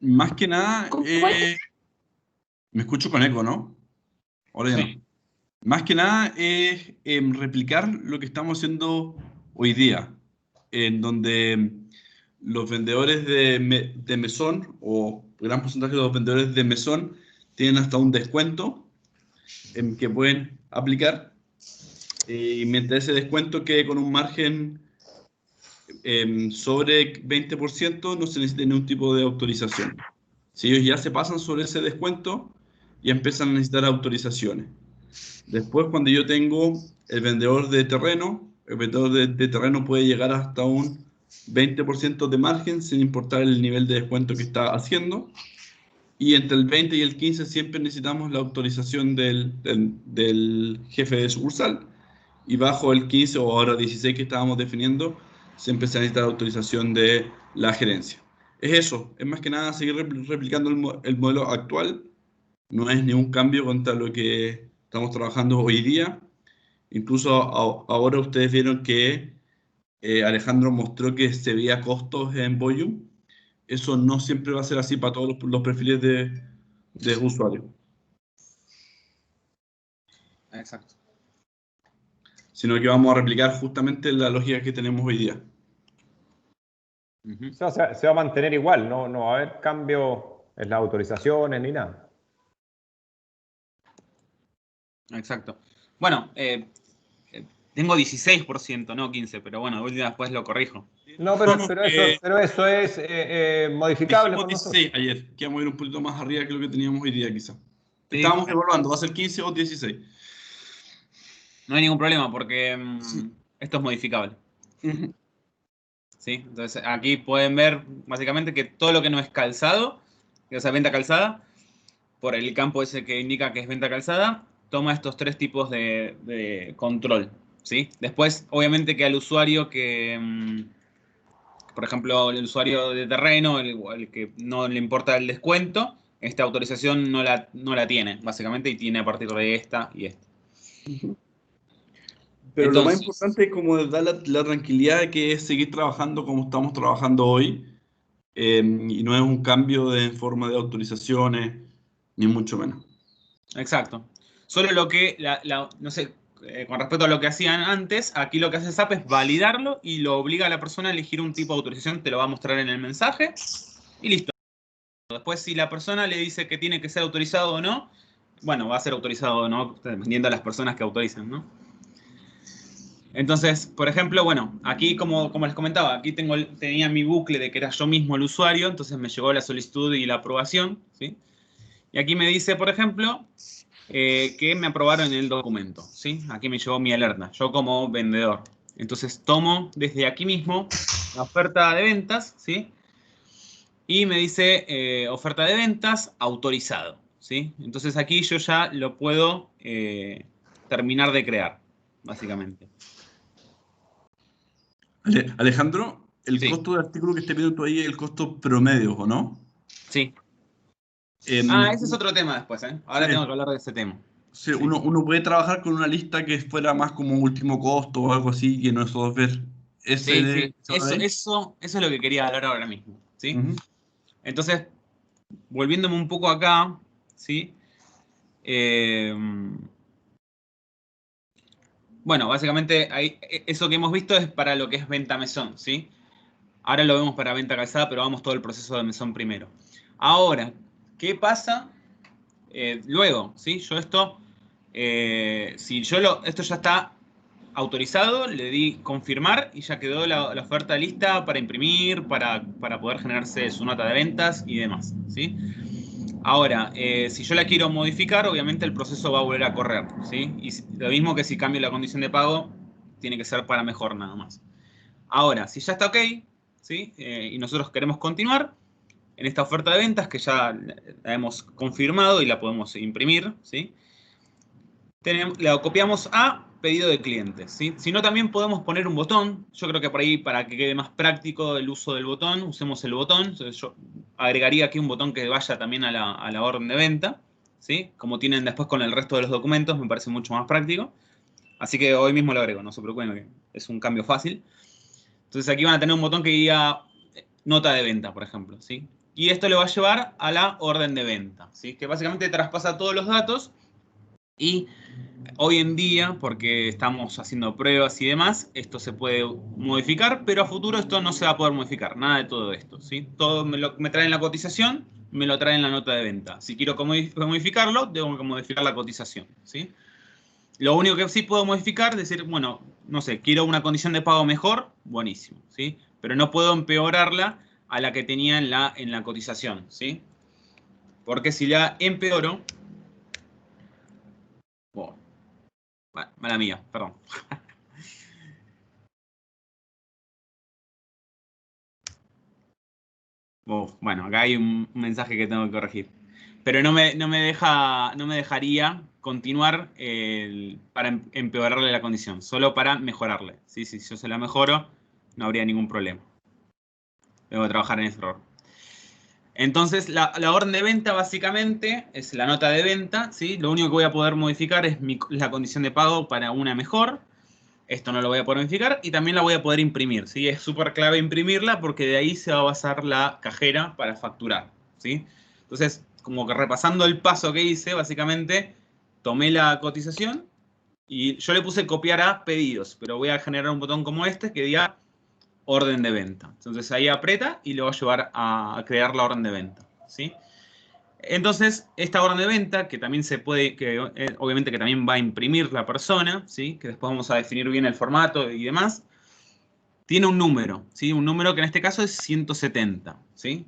más que nada, ¿Cómo es? me escucho con eco, ¿no? Ahora ya Sí. no. Más que nada es replicar lo que estamos haciendo hoy día, en donde los vendedores de mesón, o gran porcentaje de los vendedores de mesón, tienen hasta un descuento que pueden aplicar, y mientras ese descuento quede con un margen sobre 20%, no se necesita ningún tipo de autorización. Si ellos ya se pasan sobre ese descuento, ya empiezan a necesitar autorizaciones. Después, cuando yo tengo el vendedor de terreno, el vendedor de terreno puede llegar hasta un 20% de margen sin importar el nivel de descuento que está haciendo. Y entre el 20 y el 15 siempre necesitamos la autorización del jefe de sucursal. Y bajo el 15 o ahora 16 que estábamos definiendo, siempre se necesita la autorización de la gerencia. es eso, es más que nada seguir replicando el modelo actual. No es ningún cambio contra lo que estamos trabajando hoy día. Incluso ahora ustedes vieron que Alejandro mostró que se veía costos en volume. Eso no siempre va a ser así para todos los perfiles de usuarios. Exacto. Sino que vamos a replicar justamente la lógica que tenemos hoy día. Ujú. Se va a mantener igual, no va a haber cambio en las autorizaciones ni nada. Exacto. Bueno, tengo 16%, no 15%, pero bueno, de última después lo corrijo. No, pero eso es modificable Dijimos por nosotros. 16 ayer, que vamos a ir un poquito más arriba que lo que teníamos hoy día quizá. Sí. Estábamos evaluando, ¿va a ser 15 o 16? No hay ningún problema porque Sí. esto es modificable. Ujú. ¿Sí? Entonces aquí pueden ver básicamente que todo lo que no es calzado, o sea, venta calzada, por el campo ese que indica que es venta calzada, toma estos tres tipos de control. ¿Sí? Después, obviamente que al usuario que, por ejemplo, el usuario de terreno, el que no le importa el descuento, esta autorización no la tiene, básicamente, y tiene a partir de esta y esta. Pero lo más Entonces, importante es como dar la tranquilidad de que es seguir trabajando como estamos trabajando hoy, y no es un cambio de forma de autorizaciones, ni mucho menos. exacto. Solo lo que, no sé, con respecto a lo que hacían antes, aquí lo que hace SAP es validarlo y lo obliga a la persona a elegir un tipo de autorización, te lo va a mostrar en el mensaje y listo. Después, si la persona le dice que tiene que ser autorizado o no, bueno, va a ser autorizado o no, dependiendo de las personas que autoricen, ¿no? Entonces, por ejemplo, bueno, aquí como les comentaba, aquí tenía mi bucle de que era yo mismo el usuario, entonces me llegó la solicitud y la aprobación, ¿sí? Y aquí me dice, por ejemplo, que me aprobaron el documento, ¿sí? Aquí me llegó mi alerta, yo como vendedor. Entonces tomo desde aquí mismo la oferta de ventas, ¿sí? Y me dice oferta de ventas autorizado, ¿sí? Entonces aquí yo ya lo puedo terminar de crear, básicamente. Alejandro, el Sí, costo del artículo que esté viendo tú ahí es el costo promedio, ¿o no? sí. Em, Ese es otro tema después, ¿eh? sí, Ahora tengo que hablar de ese tema. sí, Sí, uno puede trabajar con una lista que fuera más como último costo o algo así, que nosotros ver ese sí, de sí. esa hora ahí. Eso es lo que quería hablar ahora mismo, ¿sí? Ujú. Entonces, volviéndome un poco acá, ¿sí? Eh, bueno, básicamente eso que hemos visto es para lo que es venta mesón, ¿sí? Ahora lo vemos para venta calzada, pero vamos todo el proceso de mesón primero. Ahora, ¿qué pasa luego? ¿Sí? Yo esto, si yo esto ya está autorizado, le di confirmar y ya quedó la oferta lista para imprimir, para poder generarse su nota de ventas y demás, ¿sí? Ahora, si yo la quiero modificar, obviamente el proceso va a volver a correr, ¿sí? Y lo mismo que si cambio la condición de pago, tiene que ser para mejor nada más. Ahora, si ya está ok, ¿sí? Y nosotros queremos continuar en esta oferta de ventas que ya la hemos confirmado y la podemos imprimir, ¿sí? La copiamos a pedido de clientes, ¿sí? Si no, también podemos poner un botón. Yo creo que por ahí, para que quede más práctico el uso del botón, usemos el botón. Entonces yo agregaría aquí un botón que vaya también a la orden de venta, ¿sí? Como tienen después con el resto de los documentos, me parece mucho más práctico. Así que hoy mismo lo agrego, no se preocupen, que es un cambio fácil. Entonces aquí van a tener un botón que diga nota de venta, por ejemplo, ¿sí? Y esto le va a llevar a la orden de venta, ¿sí? Que básicamente traspasa todos los datos y hoy en día, porque estamos haciendo pruebas y demás, esto se puede modificar, pero a futuro esto no se va a poder modificar, nada de todo esto, ¿sí? Todo me traen la cotización, me lo traen la nota de venta. Si quiero modificarlo, tengo que modificar la cotización, ¿sí? Lo único que sí puedo modificar es decir, bueno, no sé, quiero una condición de pago mejor, buenísimo, ¿sí? Pero no puedo empeorarla a la que tenía en la cotización, ¿sí? Porque si la empeoro, bueno, mala mía, perdón. Bueno, acá hay un mensaje que tengo que corregir. Pero no me dejaría continuar para empeorarle la condición, solo para mejorarle. ¿Sí? Si yo se la mejoro, no habría ningún problema. Debo trabajar en ese error. Entonces, la orden de venta básicamente es la nota de venta, ¿sí? Lo único que voy a poder modificar es la condición de pago para una mejor. Esto no lo voy a poder modificar y también la voy a poder imprimir, ¿sí? Es súper clave imprimirla porque de ahí se va a basar la cajera para facturar, ¿sí? Entonces, como que repasando el paso que hice, básicamente tomé la cotización y yo le puse copiar a pedidos, pero voy a generar un botón como este que diga orden de venta. Entonces ahí aprieta y le va a llevar a crear la orden de venta, ¿sí? Entonces, esta orden de venta, que también se puede, obviamente que también va a imprimir la persona, ¿sí? Que después vamos a definir bien el formato y demás, tiene un número, ¿sí? Un número que en este caso es 170, ¿sí?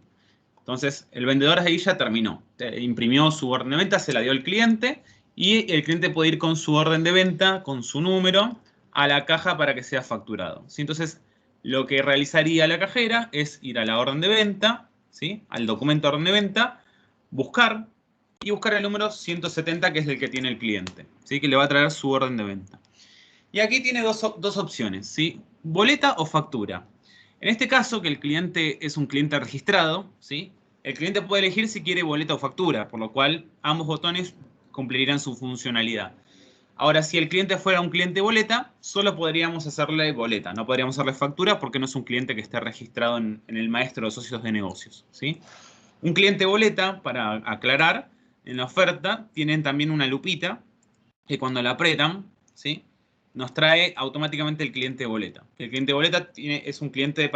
Entonces, el vendedor ahí ya terminó. Imprimió su orden de venta, se la dio al cliente y el cliente puede ir con su orden de venta, con su número, a la caja para que sea facturado, ¿sí? Entonces, lo que realizaría la cajera es ir a la orden de venta, ¿sí? Al documento de orden de venta, buscar el número 170, que es el que tiene el cliente, ¿sí? Que le va a traer su orden de venta. Y aquí tiene dos opciones, ¿sí? Boleta o factura. En este caso, que el cliente es un cliente registrado, ¿sí? El cliente puede elegir si quiere boleta o factura, por lo cual ambos botones cumplirían su funcionalidad. Ahora, si el cliente fuera un cliente boleta, solo podríamos hacerle boleta, no podríamos hacerle factura porque no es un cliente que esté registrado en el maestro de socios de negocios, ¿sí? Un cliente boleta, para aclarar, en la oferta tienen también una lupita que cuando la apretan, ¿sí? Nos trae automáticamente el cliente boleta. El cliente boleta es un cliente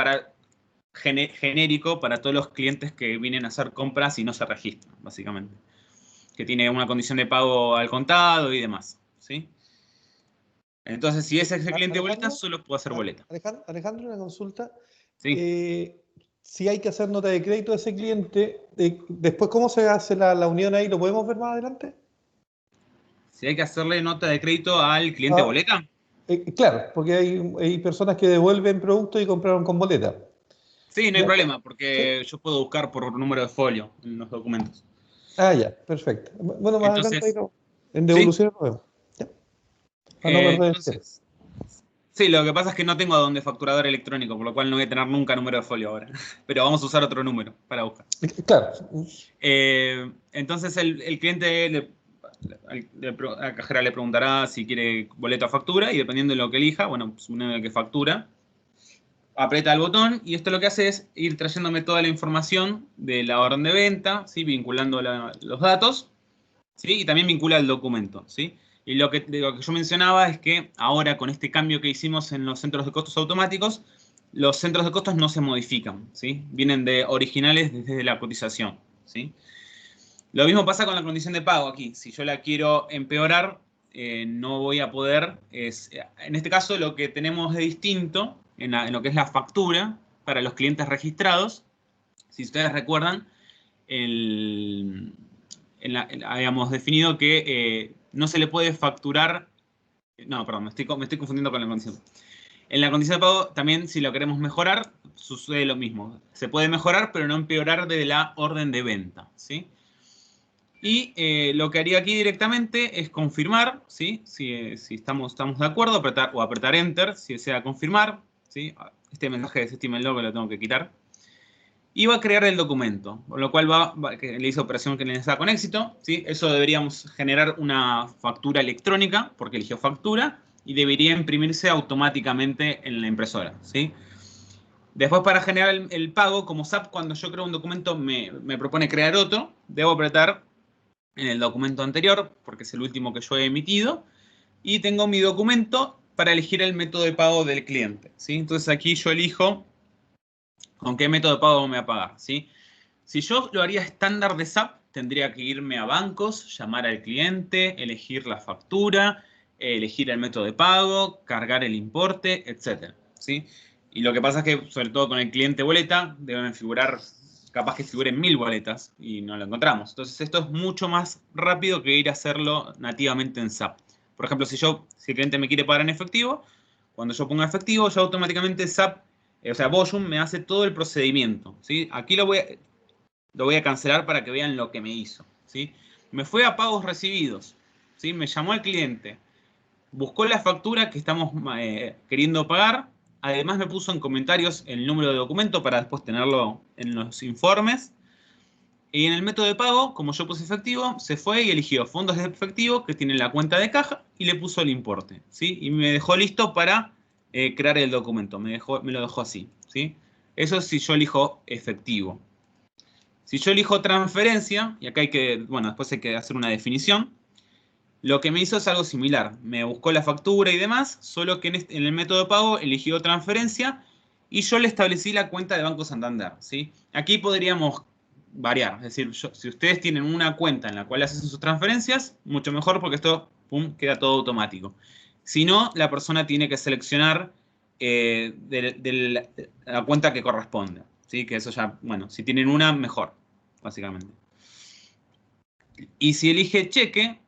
genérico para todos los clientes que vienen a hacer compras y no se registran, básicamente. Que tiene una condición de pago al contado y demás, ¿sí? Entonces, si es ese cliente boleta, solo puedo hacer boleta. Alejandro, una consulta. Sí. Si hay que hacer nota de crédito a ese cliente, después, ¿cómo se hace la unión ahí? ¿Lo podemos ver más adelante? Si hay que hacerle nota de crédito al cliente boleta. Claro, porque hay personas que devuelven productos y compraron con boleta. Sí, no hay problema, porque yo puedo buscar por número de folio en los documentos. Ah, ya, perfecto. Bueno, más Entonces, adelante en devolución lo vemos. Ya. Para no perder el tiempo. Sí, lo que pasa es que no tengo a dónde facturador electrónico, por lo cual no voy a tener nunca número de folio ahora. Pero vamos a usar otro número para buscar. Claro. Entonces el cliente, la cajera le preguntará si quiere boleto o factura y dependiendo de lo que elija, bueno, suponiendo que factura, aprieta el botón y esto lo que hace es ir trayéndome toda la información de la orden de venta, ¿sí? Vinculando los datos, ¿sí? Y también vincula el documento, ¿sí? Y lo que yo mencionaba es que ahora con este cambio que hicimos en los centros de costos automáticos, los centros de costos no se modifican, ¿sí? Vienen de originales desde la cotización, ¿sí? Lo mismo pasa con la condición de pago aquí. Si yo la quiero empeorar, no voy a poder. En este caso, lo que tenemos de distinto en lo que es la factura para los clientes registrados, si ustedes recuerdan, habíamos definido que no se le puede facturar. No, perdón, me estoy confundiendo con la condición. En la condición de pago, también si lo queremos mejorar, sucede lo mismo. Se puede mejorar, pero no empeorar de la orden de venta, ¿sí? Y lo que haría aquí directamente es confirmar, ¿sí? Si estamos de acuerdo, apretar Enter si desea confirmar, ¿sí? Este mensaje desestímenlo que lo tengo que quitar. Y va a crear el documento, con lo cual que le hizo operación que le da con éxito, ¿sí? Eso deberíamos generar una factura electrónica, porque eligió factura, y debería imprimirse automáticamente en la impresora, ¿sí? Después, para generar el pago, como SAP, cuando yo creo un documento me propone crear otro, debo apretar en el documento anterior, porque es el último que yo he emitido, y tengo mi documento para elegir el método de pago del cliente, ¿sí? Entonces aquí yo elijo con qué método de pago me va a pagar, ¿sí? Si yo lo haría estándar de SAP, tendría que irme a bancos, llamar al cliente, elegir la factura, elegir el método de pago, cargar el importe, etc., ¿sí? Y lo que pasa es que, sobre todo con el cliente boleta, deben figurar, capaz que figuren 1000 boletas y no lo encontramos. Entonces esto es mucho más rápido que ir a hacerlo nativamente en SAP. Por ejemplo, si el cliente me quiere pagar en efectivo, cuando yo ponga efectivo, ya automáticamente SAP, Boyum me hace todo el procedimiento, ¿sí? Aquí lo voy a cancelar para que vean lo que me hizo, ¿sí? Me fue a pagos recibidos, ¿sí? Me llamó al cliente, buscó la factura que estamos queriendo pagar, además me puso en comentarios el número de documento para después tenerlo en los informes, Y en el método de pago, como yo puse efectivo, se fue y eligió fondos de efectivo que tienen la cuenta de caja y le puso el importe, ¿sí? Y me dejó listo para crear el documento. Me lo dejó así, ¿sí? Eso es si yo elijo efectivo. Si yo elijo transferencia, y acá hay que, bueno, después hay que hacer una definición, lo que me hizo es algo similar. Me buscó la factura y demás, solo que en el método de pago eligió transferencia y yo le establecí la cuenta de Banco Santander, ¿sí? Aquí podríamos variar. Es decir, si ustedes tienen una cuenta en la cual hacen sus transferencias, mucho mejor porque esto, pum, queda todo automático. Si no, la persona tiene que seleccionar de la cuenta que corresponde, ¿sí? Que eso ya, bueno, si tienen una, mejor, básicamente. Y si elige cheque,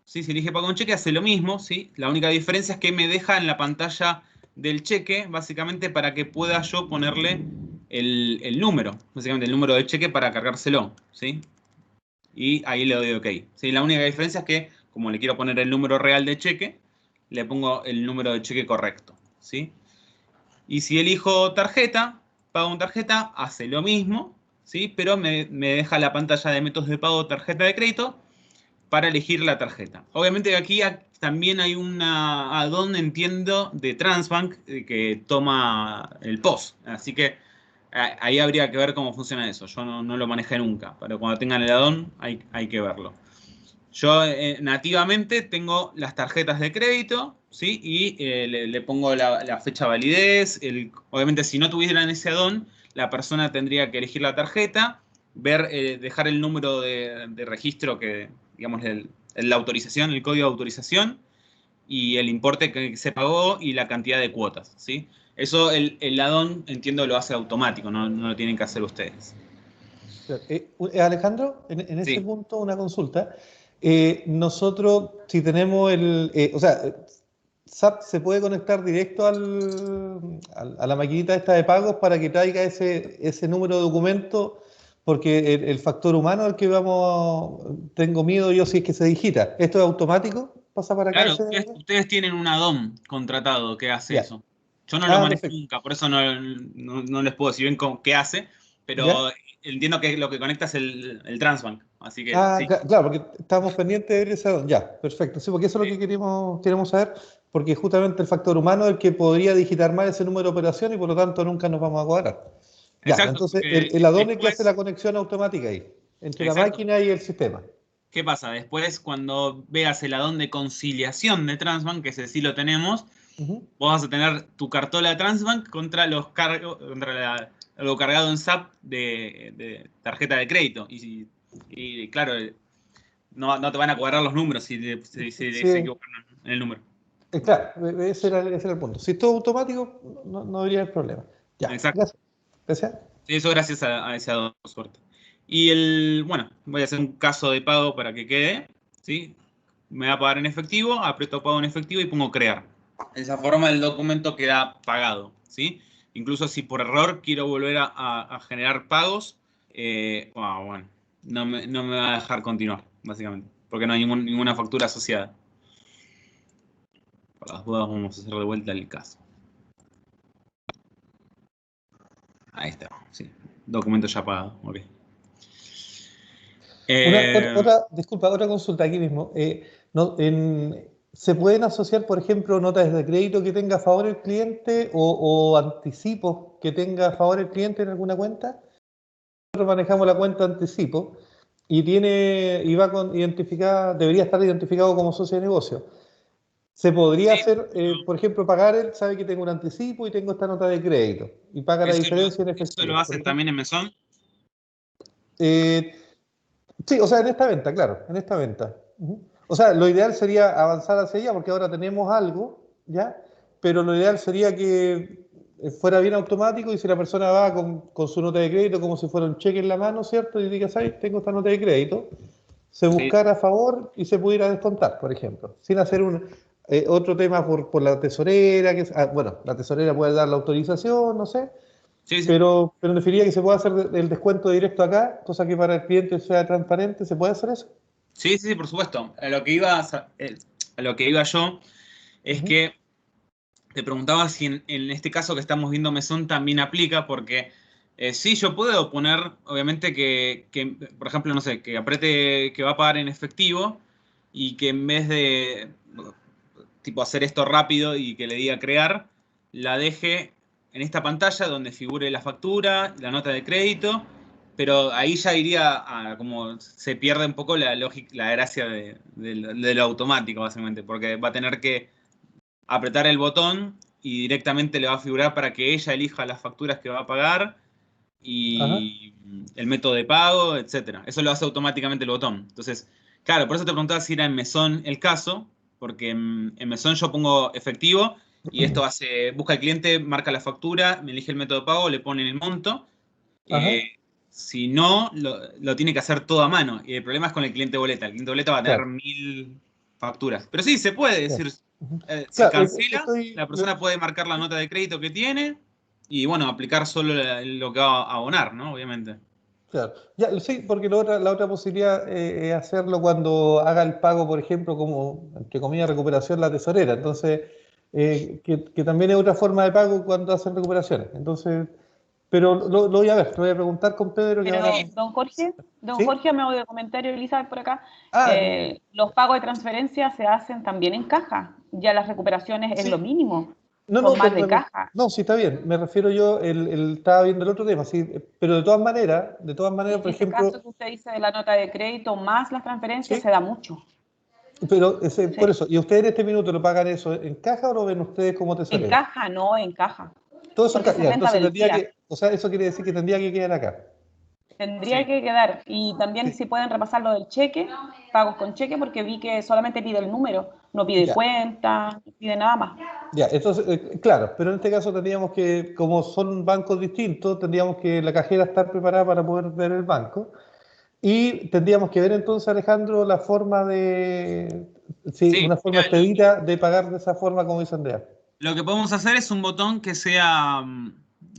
¿sí? Si elige pago en cheque, hace lo mismo, ¿sí? La única diferencia es que me deja en la pantalla del cheque, básicamente para que pueda yo ponerle el número, básicamente el número del cheque para cargárselo, ¿sí? Y ahí le doy OK. ¿Sí? La única diferencia es que, como le quiero poner el número real de cheque, le pongo el número de cheque correcto, ¿sí? Y si elijo tarjeta, pago en tarjeta, hace lo mismo, ¿sí? Pero me deja la pantalla de métodos de pago tarjeta de crédito para elegir la tarjeta. Obviamente aquí también hay una add-on, entiendo, de Transbank que toma el POS. Así que ahí habría que ver cómo funciona eso. Yo no lo manejé nunca, pero cuando tengan el add-on hay que verlo. Yo nativamente tengo las tarjetas de crédito, ¿sí? Y le pongo la fecha de validez. Obviamente, si no tuvieran ese add-on, la persona tendría que elegir la tarjeta, dejar el número de registro que, digamos, la autorización, el código de autorización y el importe que se pagó y la cantidad de cuotas, ¿sí? Eso el add-on, entiendo, lo hace automático, no lo tienen que hacer ustedes. Alejandro, en ese Sí. punto una consulta. Nosotros, si tenemos o sea, SAP se puede conectar directo a la maquinita esta de pagos para que traiga ese número de documento, porque el factor humano al que tengo miedo yo si es que se digita. ¿Esto es automático? ¿Pasa para acá? Claro, ustedes tienen un add-on contratado que hace Ya. eso. Yo no lo manejo Perfecto. nunca, por eso no les puedo decir bien qué hace, pero ¿Ya? entiendo que lo que conecta es el Transbank, así que sí. Claro, porque estamos pendientes de ver ese add-on. Ya, perfecto. Sí, porque eso es lo que queremos saber, porque justamente el factor humano es el que podría digitar mal ese número de operación y por lo tanto nunca nos vamos a cuadrar. Ya, Exacto, entonces porque el add-on es que después, hace la conexión automática ahí, entre la exacto. máquina y el sistema. ¿Qué pasa? Después, cuando veas el add-on de conciliación de Transbank, que ese sí lo tenemos, Ujú. vos vas a tener tu cartola de Transbank contra lo cargado en SAP de tarjeta de crédito. Y claro, no te van a cuadrar los números si se Sí, equivocan en el número. claro, ese era el punto. Si es todo automático, no habría problema. Ya, Exacto. gracias. Gracias. Sí, eso gracias a ese add-on, suerte. Bueno, voy a hacer un caso de pago para que quede, ¿sí? Me va a pagar en efectivo, aprieto pago en efectivo y pongo crear. De esa forma el documento queda pagado, ¿sí? Incluso si por error quiero volver a generar pagos, bueno, no me va a dejar continuar, básicamente, porque no hay ninguna factura asociada. Por las dudas vamos a hacer de vuelta el caso. Ahí está, sí. Documento ya pagado, ok. Disculpa, otra consulta aquí mismo. ¿Se pueden asociar, por ejemplo, notas de crédito que tenga a favor el cliente o anticipos que tenga a favor el cliente en alguna cuenta? Nosotros manejamos la cuenta anticipo y identificada, debería estar identificado como socio de negocio. ¿Se podría hacer, por ejemplo, pagar él sabe que tengo un anticipo y tengo esta nota de crédito y paga la diferencia en ¿Eso efectivo? lo hacen también en Mesón? Sí, o sea, en esta venta, claro, en esta venta. Ujú. O sea, lo ideal sería avanzar hacia allá porque ahora tenemos algo, ¿ya? Pero lo ideal sería que fuera bien automático y si la persona va con su nota de crédito como si fuera un cheque en la mano, ¿cierto? Y diga, ¿sabes? Tengo esta nota de crédito, se Sí. buscara a favor y se pudiera descontar, por ejemplo, sin hacer otro tema por la tesorera, bueno, la tesorera puede dar la autorización, no sé, Sí, sí. pero preferiría que se pueda hacer el descuento directo acá, cosa que para el cliente sea transparente. ¿Se puede hacer eso? Sí, sí, por supuesto. A lo que iba yo es Ujú. que te preguntaba si en este caso que estamos viendo Mesón también aplica, porque Sí, yo puedo poner, obviamente, que, por ejemplo, no sé, que apriete que va a pagar en efectivo y que en vez de tipo hacer esto rápido y que le diga crear, la deje en esta pantalla donde figure la factura, la nota de crédito, pero ahí ya iría a como se pierde un poco la lógica, la gracia de lo automático, básicamente, porque va a tener que apretar el botón y directamente le va a figurar para que ella elija las facturas que va a pagar Ajá. y el método de pago, etcétera. Eso lo hace automáticamente el botón. Entonces, claro, por eso te preguntaba si era en Mesón el caso, porque en Mesón yo pongo efectivo y esto busca el cliente, marca la factura, me elige el método de pago, le pone el monto. Ajá. Si no, lo tiene que hacer todo a mano. Y el problema es con el cliente boleta. El cliente boleta va a tener Claro. 1000 facturas. Pero sí, se puede Claro. decir, Ujú. se Claro, cancela, la persona puede marcar la nota de crédito que tiene y, bueno, aplicar solo lo que va a abonar, ¿no? Obviamente. claro. Ya, sí, porque la otra posibilidad es hacerlo cuando haga el pago, por ejemplo, como, entre comillas, recuperación la tesorera. Entonces, que también es otra forma de pago cuando hacen recuperaciones. Entonces, pero lo voy a ver, lo voy a preguntar con Pedro que Pero, ahora... don ¿Sí? Jorge, me hago de comentario, Elizabeth, por acá. Ah, Los pagos de transferencia se hacen también en caja. Ya las recuperaciones es lo sí. mínimo. No, Son no, más de caja. no, sí está bien. Me refiero yo, estaba viendo el otro tema, sí, pero de todas maneras, En por ese ejemplo, caso que usted dice de la nota de crédito más las transferencias, sí, se da mucho. pero por Sí. eso, ¿y ustedes en este minuto lo pagan eso en caja o lo ven ustedes como En tesorero? caja, no en caja. Todo eso, Porque esa ya, renta entonces tendría vencida. que, o sea, eso quiere decir que tendría que quedar acá. Tendría Sí. que quedar. Y también Sí, si pueden repasar lo del cheque, pagos con cheque, porque vi que solamente pide el número, no pide ya, cuenta, no pide nada más. ya, entonces, claro, pero en este caso tendríamos que, como son bancos distintos, tendríamos que la cajera estar preparada para poder ver el banco. Y tendríamos que ver entonces, Alejandro, la forma sí, Sí, una forma mira, expedita de pagar de esa forma, como dice Andrea. lo que podemos hacer es un botón que sea,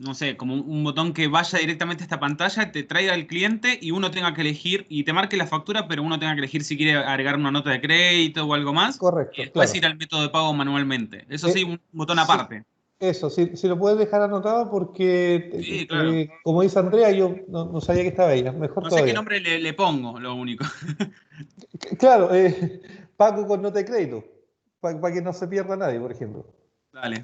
no sé, como un botón que vaya directamente a esta pantalla, te traiga al cliente y uno tenga que elegir, y te marque la factura, pero uno tenga que elegir si quiere agregar una nota de crédito o algo más, y Correcto, después claro. ir al método de pago manualmente. Eso sí, Eh, un botón sí, aparte. eso, si lo puedes dejar anotado porque, Sí, claro. como dice Andrea, yo no sabía que estaba ella, mejor No sé qué todavía. nombre le pongo, lo único. Claro, pago con nota de crédito, para que no se pierda nadie, por ejemplo. Dale.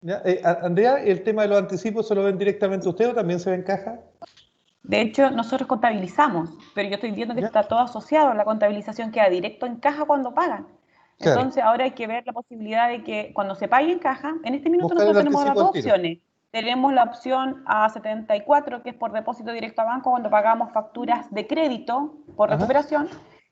¿Ya? Andrea, ¿el tema de los anticipos se lo ven directamente usted o también se ve en caja? De hecho, nosotros contabilizamos, pero yo estoy viendo que ¿Ya? está todo asociado. La contabilización queda directo en caja cuando pagan. Claro, Entonces, ahora hay que ver la posibilidad de que cuando se pague en caja, en este minuto buscar el nosotros tenemos las anticipo dos al tiro. opciones. Tenemos la opción A74, que es por depósito directo a banco cuando pagamos facturas de crédito por Ajá, recuperación,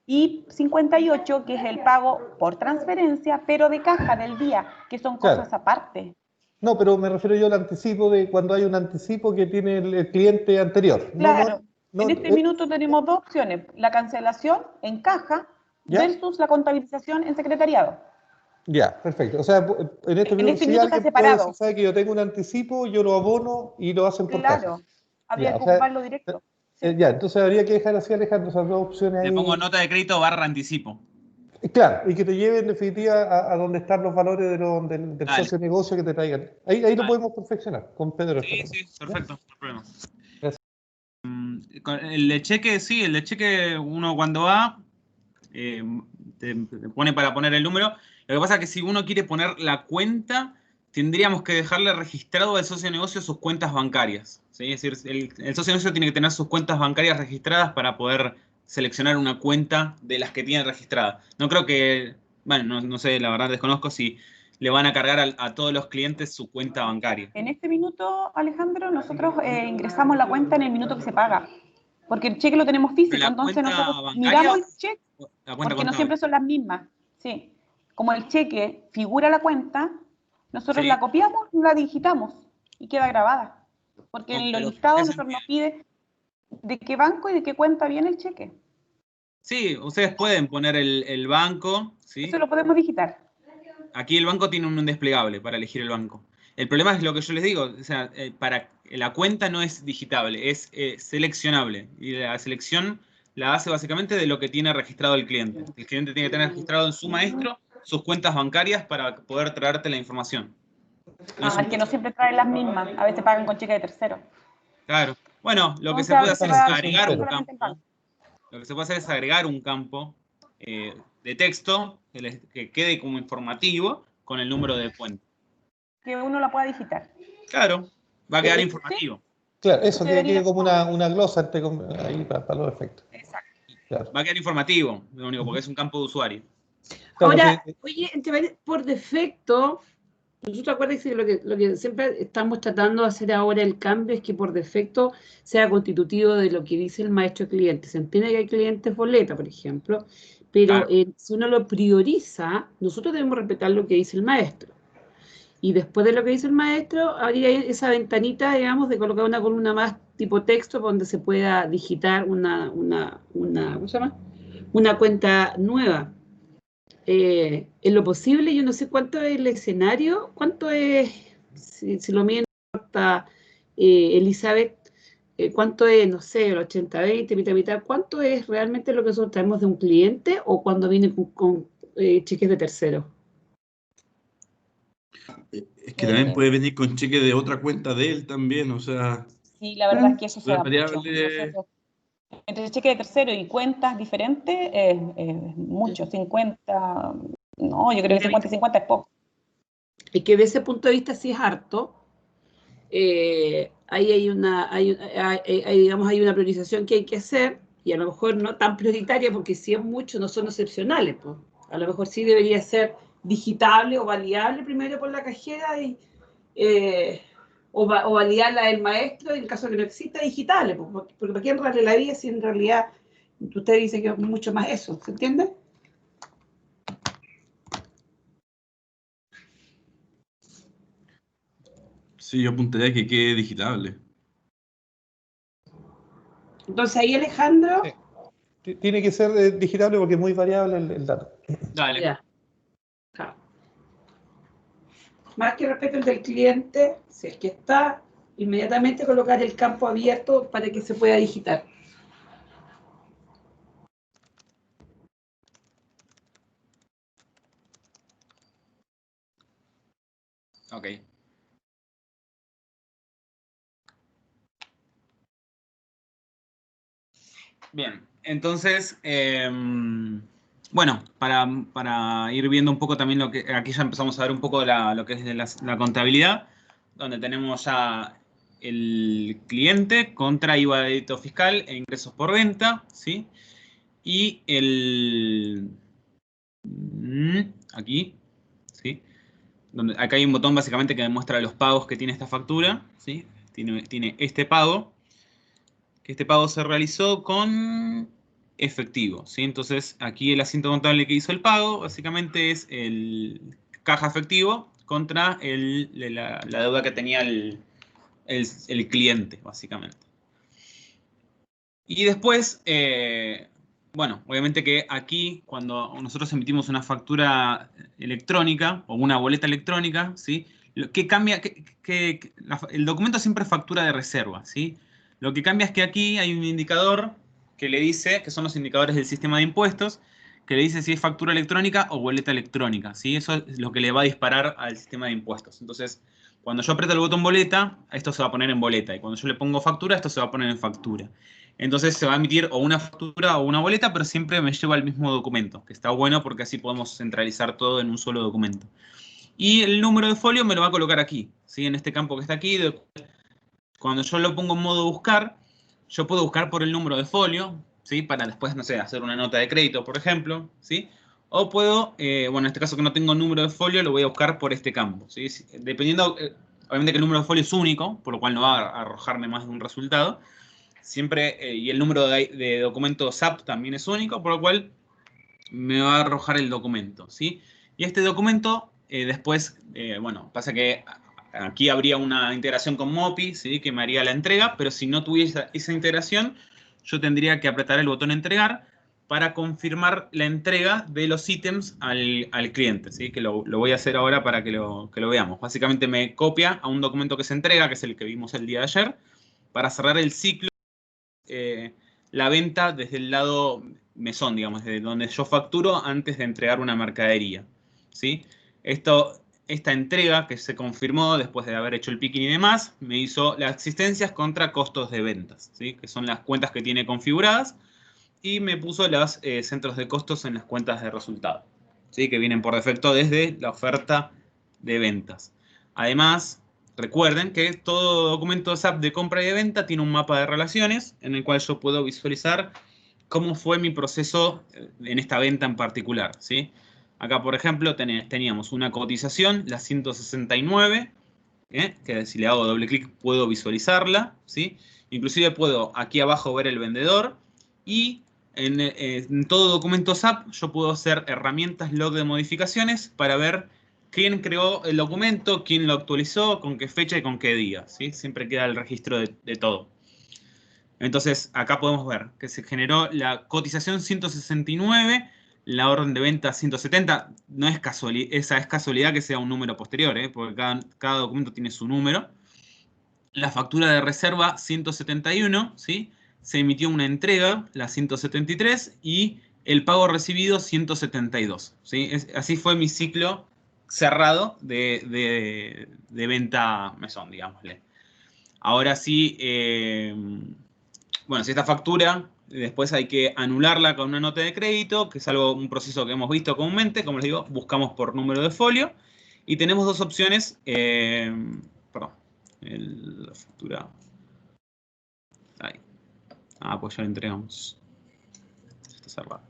y 58, que es el pago por transferencia, pero de caja del día, que son claro. cosas aparte. No, pero me refiero yo al anticipo de cuando hay un anticipo que tiene el cliente anterior. Claro, No, en este minuto tenemos dos opciones, la cancelación en caja ¿ya? versus la contabilización en secretariado. Ya, perfecto. O sea, en este En minuto, este si minuto está alguien puede decir, separado, sabe que yo tengo un anticipo, yo lo abono y lo hacen por caja. claro, habría Ya, o que sea, ocuparlo directo. Sí. ya, entonces habría que dejar así, Alejandro, esas dos opciones Le pongo ahí. nota de crédito barra anticipo. Claro, y que te lleve en definitiva a donde están los valores del Dale, socio negocio que te traigan. Ahí lo dale. podemos perfeccionar con Pedro Sí, Estorno. sí, ¿Ya? perfecto, no hay problema. Gracias. El de cheque, sí, el de cheque uno cuando va, eh, te pone para poner el número. Lo que pasa es que si uno quiere poner la cuenta, tendríamos que dejarle registrado al socio de negocio sus cuentas bancarias, ¿sí? Es decir, el socio de negocio tiene que tener sus cuentas bancarias registradas para poder seleccionar una cuenta de las que tiene registrada. No creo que, bueno, no sé, la verdad desconozco si le van a cargar a todos los clientes su cuenta bancaria. En este minuto, Alejandro, nosotros ingresamos la cuenta en el minuto que se paga, porque el cheque lo tenemos ¿Pero físico, la entonces nosotros cuenta bancaria miramos o el cheque, la cuenta porque no contable? siempre son las mismas. Sí. Como el cheque figura la cuenta, nosotros la Sí, copiamos, la digitamos y queda grabada, porque en los pero ¿en qué listados nosotros sentido? nos pide de qué banco y de qué cuenta viene el cheque. Sí, ustedes pueden poner el banco, Eso ¿sí? lo podemos digitar. Aquí el banco tiene un desplegable para elegir el banco. El problema es lo que yo les digo, o sea, para la cuenta no es digitable, es seleccionable. Y la selección la hace básicamente de lo que tiene registrado el cliente. El cliente tiene que tener registrado en su maestro sus cuentas bancarias para poder traerte la información. No es un Que no proceso. siempre traen las mismas, a veces pagan con cheque de tercero. Claro. Bueno, lo que Entonces, se puede hacer es ahora agregar un solamente el campo. Lo que se puede hacer es agregar un campo de texto que quede como informativo con el número de cuenta. que uno la pueda digitar. Claro, va a quedar Sí. informativo. Claro, eso que Debería quede como ser. una glosa ahí para los efectos. Exacto. Claro. Va a quedar informativo, lo único, porque es un campo de usuario. Claro, Ahora, porque- oye, por defecto, nosotros acuérdense que lo que siempre estamos tratando de hacer ahora el cambio es que por defecto sea constitutivo de lo que dice el maestro cliente. Se entiende que hay clientes boleta, por ejemplo, pero Claro. si uno lo prioriza, nosotros debemos respetar lo que dice el maestro. Y después de lo que dice el maestro, habría esa ventanita, digamos, de colocar una columna más tipo texto donde se pueda digitar ¿cómo se llama? Una cuenta nueva. En lo posible, yo no sé cuánto es el escenario, cuánto es, si lo miden Elizabeth, cuánto es, no sé, el 80-20, mitad, cuánto es realmente lo que nosotros traemos de un cliente o cuando viene con cheques de tercero. Es que también puede venir con cheque de otra cuenta de él también, o sea, Sí, la verdad es que eso se es da mucho. variable. Nosotros, entre cheque de tercero y cuentas diferentes, mucho, 50, no, yo creo que 50 y 50 es poco. Y que desde ese punto de vista sí es harto. Ahí digamos, hay una priorización que hay que hacer y a lo mejor no tan prioritaria porque si es mucho no son excepcionales. Pues. A lo mejor sí debería ser digitable o validable primero por la cajera o validarla el maestro en caso de que no exista digitales. Pues, porque ¿para qué enrarle la vida si en realidad usted dice que es mucho más eso? ¿Se entiende? Sí, yo apuntaría que quede digitable. Entonces ahí Alejandro... Sí. Tiene que ser digitable porque es muy variable el dato. Dale. Ya. Claro. Más que respeto el del cliente, si es que está, inmediatamente colocar el campo abierto para que se pueda digitar. Ok. Bien, entonces, bueno, para ir viendo un poco también lo que, aquí ya empezamos a ver un poco lo que es de la contabilidad, donde tenemos ya el cliente contra IVA de débito fiscal e ingresos por venta, ¿sí? Y aquí, ¿sí? Acá hay un botón básicamente que demuestra los pagos que tiene esta factura, ¿sí? Tiene este pago, que este pago se realizó con efectivo, ¿sí? Entonces, aquí el asiento contable que hizo el pago, básicamente es el caja efectivo contra la deuda que tenía el cliente, básicamente. Y después, bueno, obviamente que aquí, cuando nosotros emitimos una factura electrónica o una boleta electrónica, ¿sí? ¿Qué cambia? El documento siempre es factura de reserva, ¿sí? Lo que cambia es que aquí hay un indicador que le dice, que son los indicadores del sistema de impuestos, que le dice si es factura electrónica o boleta electrónica, ¿sí? Eso es lo que le va a disparar al sistema de impuestos. Entonces, cuando yo aprieto el botón boleta, esto se va a poner en boleta. Y cuando yo le pongo factura, esto se va a poner en factura. Entonces se va a emitir o una factura o una boleta, pero siempre me lleva al mismo documento, que está bueno porque así podemos centralizar todo en un solo documento. Y el número de folio me lo va a colocar aquí, ¿sí? En este campo que está aquí. Cuando yo lo pongo en modo buscar, yo puedo buscar por el número de folio, ¿sí? Para después, no sé, hacer una nota de crédito, por ejemplo, ¿sí? O puedo, bueno, en este caso que no tengo número de folio, lo voy a buscar por este campo, ¿sí? Dependiendo, obviamente que el número de folio es único, por lo cual no va a arrojarme más de un resultado. Siempre, y el número de documento SAP también es único, por lo cual me va a arrojar el documento, ¿sí? Y este documento, después, bueno, pasa que aquí habría una integración con Mopi, ¿sí? Que me haría la entrega, pero si no tuviese esa integración, yo tendría que apretar el botón entregar para confirmar la entrega de los ítems al cliente, ¿sí? Que lo voy a hacer ahora para que lo veamos. Básicamente me copia a un documento que se entrega, que es el que vimos el día de ayer, para cerrar el ciclo. La venta desde el lado mesón, digamos, desde donde yo facturo antes de entregar una mercadería, ¿sí? Esto esta entrega que se confirmó después de haber hecho el picking y demás, me hizo las existencias contra costos de ventas, ¿sí? Que son las cuentas que tiene configuradas, y me puso los centros de costos en las cuentas de resultado, ¿sí? Que vienen por defecto desde la oferta de ventas. Además, recuerden que todo documento SAP de compra y de venta tiene un mapa de relaciones en el cual yo puedo visualizar cómo fue mi proceso en esta venta en particular, ¿sí? Acá, por ejemplo, teníamos una cotización, la 169, que si le hago doble clic puedo visualizarla, ¿sí? Inclusive puedo aquí abajo ver el vendedor, y en todo documento SAP yo puedo hacer herramientas log de modificaciones para ver quién creó el documento, quién lo actualizó, con qué fecha y con qué día, ¿sí? Siempre queda el registro de todo. Entonces, acá podemos ver que se generó la cotización 169, la orden de venta 170. No es casualidad, esa es casualidad que sea un número posterior, porque cada documento tiene su número. La factura de reserva 171, ¿sí? Se emitió una entrega, la 173, y el pago recibido 172, ¿sí? Así fue mi ciclo cerrado de venta mesón, digámosle. Ahora sí, bueno, si esta factura después hay que anularla con una nota de crédito, que es un proceso que hemos visto comúnmente. Como les digo, buscamos por número de folio y tenemos dos opciones. Perdón, la factura. Ahí. Pues ya la entregamos. Está cerrado.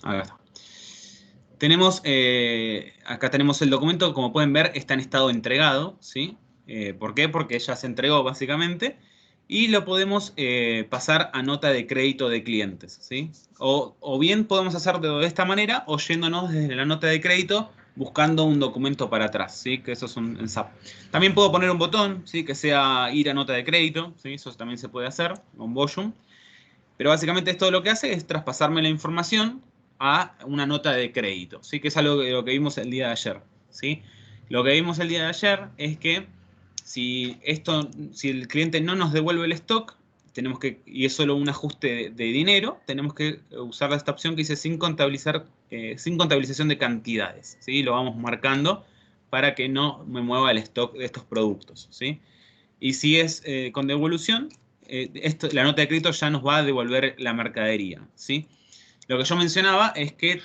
Acá está. Acá tenemos el documento, como pueden ver, está en estado entregado, ¿sí? ¿Por qué? Porque ya se entregó básicamente, y lo podemos pasar a nota de crédito de clientes, ¿sí? O bien podemos hacerlo de esta manera, o yéndonos desde la nota de crédito buscando un documento para atrás, ¿sí? Que eso es en SAP. También puedo poner un botón, ¿sí? Que sea ir a nota de crédito, ¿sí? Eso también se puede hacer con Volume. Pero básicamente esto lo que hace es traspasarme la información a una nota de crédito, ¿sí? Que es algo de lo que vimos el día de ayer, ¿sí? Lo que vimos el día de ayer es que si el cliente no nos devuelve el stock, y es solo un ajuste de dinero, tenemos que usar esta opción que dice sin contabilización de cantidades, ¿sí? Lo vamos marcando para que no me mueva el stock de estos productos, ¿sí? Y si es con devolución, la nota de crédito ya nos va a devolver la mercadería, ¿sí? Lo que yo mencionaba es que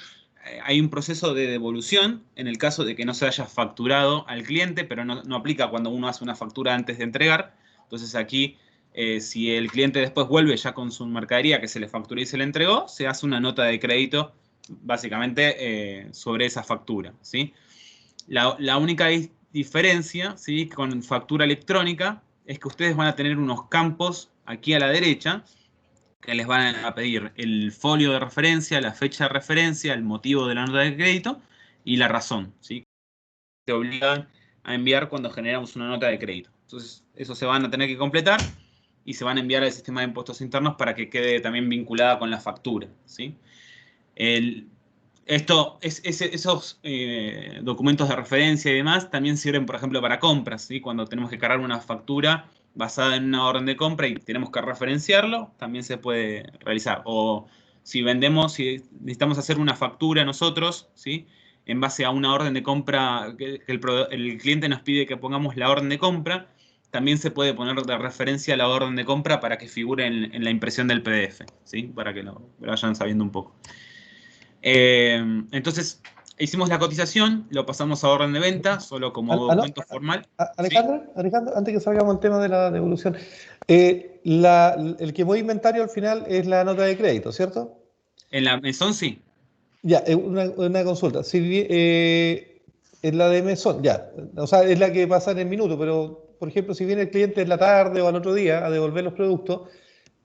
hay un proceso de devolución en el caso de que no se haya facturado al cliente, pero no aplica cuando uno hace una factura antes de entregar. Entonces aquí, si el cliente después vuelve ya con su mercadería que se le facturó y se le entregó, se hace una nota de crédito básicamente sobre esa factura, ¿sí? La única diferencia, ¿sí? Con factura electrónica es que ustedes van a tener unos campos aquí a la derecha que les van a pedir el folio de referencia, la fecha de referencia, el motivo de la nota de crédito y la razón, ¿sí? Te obligan a enviar cuando generamos una nota de crédito. Entonces, eso se van a tener que completar y se van a enviar al sistema de impuestos internos para que quede también vinculada con la factura, ¿sí? Esos documentos de referencia y demás también sirven, por ejemplo, para compras, ¿sí? Cuando tenemos que cargar una factura basada en una orden de compra y tenemos que referenciarlo, también se puede realizar. O si necesitamos hacer una factura nosotros, ¿sí? En base a una orden de compra que el cliente nos pide que pongamos la orden de compra, también se puede poner de referencia la orden de compra para que figure en la impresión del PDF, ¿sí? Para que lo vayan sabiendo un poco. Entonces, hicimos la cotización, lo pasamos a orden de venta, solo como documento formal. Alejandro, ¿sí? Alejandro, antes que salgamos al tema de la devolución, el que mueve inventario al final es la nota de crédito, ¿cierto? En la mesón sí. Ya, una consulta. Si es la de mesón, ya. O sea, es la que pasa en el minuto, pero, por ejemplo, si viene el cliente en la tarde o al otro día a devolver los productos,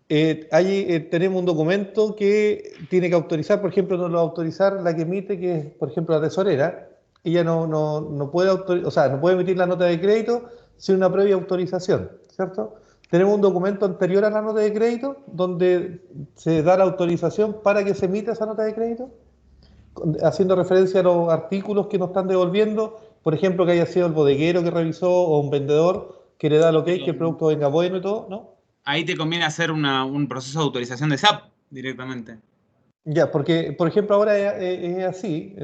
tenemos un documento que tiene que autorizar, por ejemplo, no lo va a autorizar la que emite, que es, por ejemplo, la tesorera. Ella no puede no puede emitir la nota de crédito sin una previa autorización, ¿cierto? Tenemos un documento anterior a la nota de crédito donde se da la autorización para que se emita esa nota de crédito, haciendo referencia a los artículos que nos están devolviendo, por ejemplo, que haya sido el bodeguero que revisó o un vendedor que le da el ok, que el producto venga bueno y todo, ¿no? Ahí te conviene hacer un proceso de autorización de SAP directamente. Ya, porque, por ejemplo, ahora es así.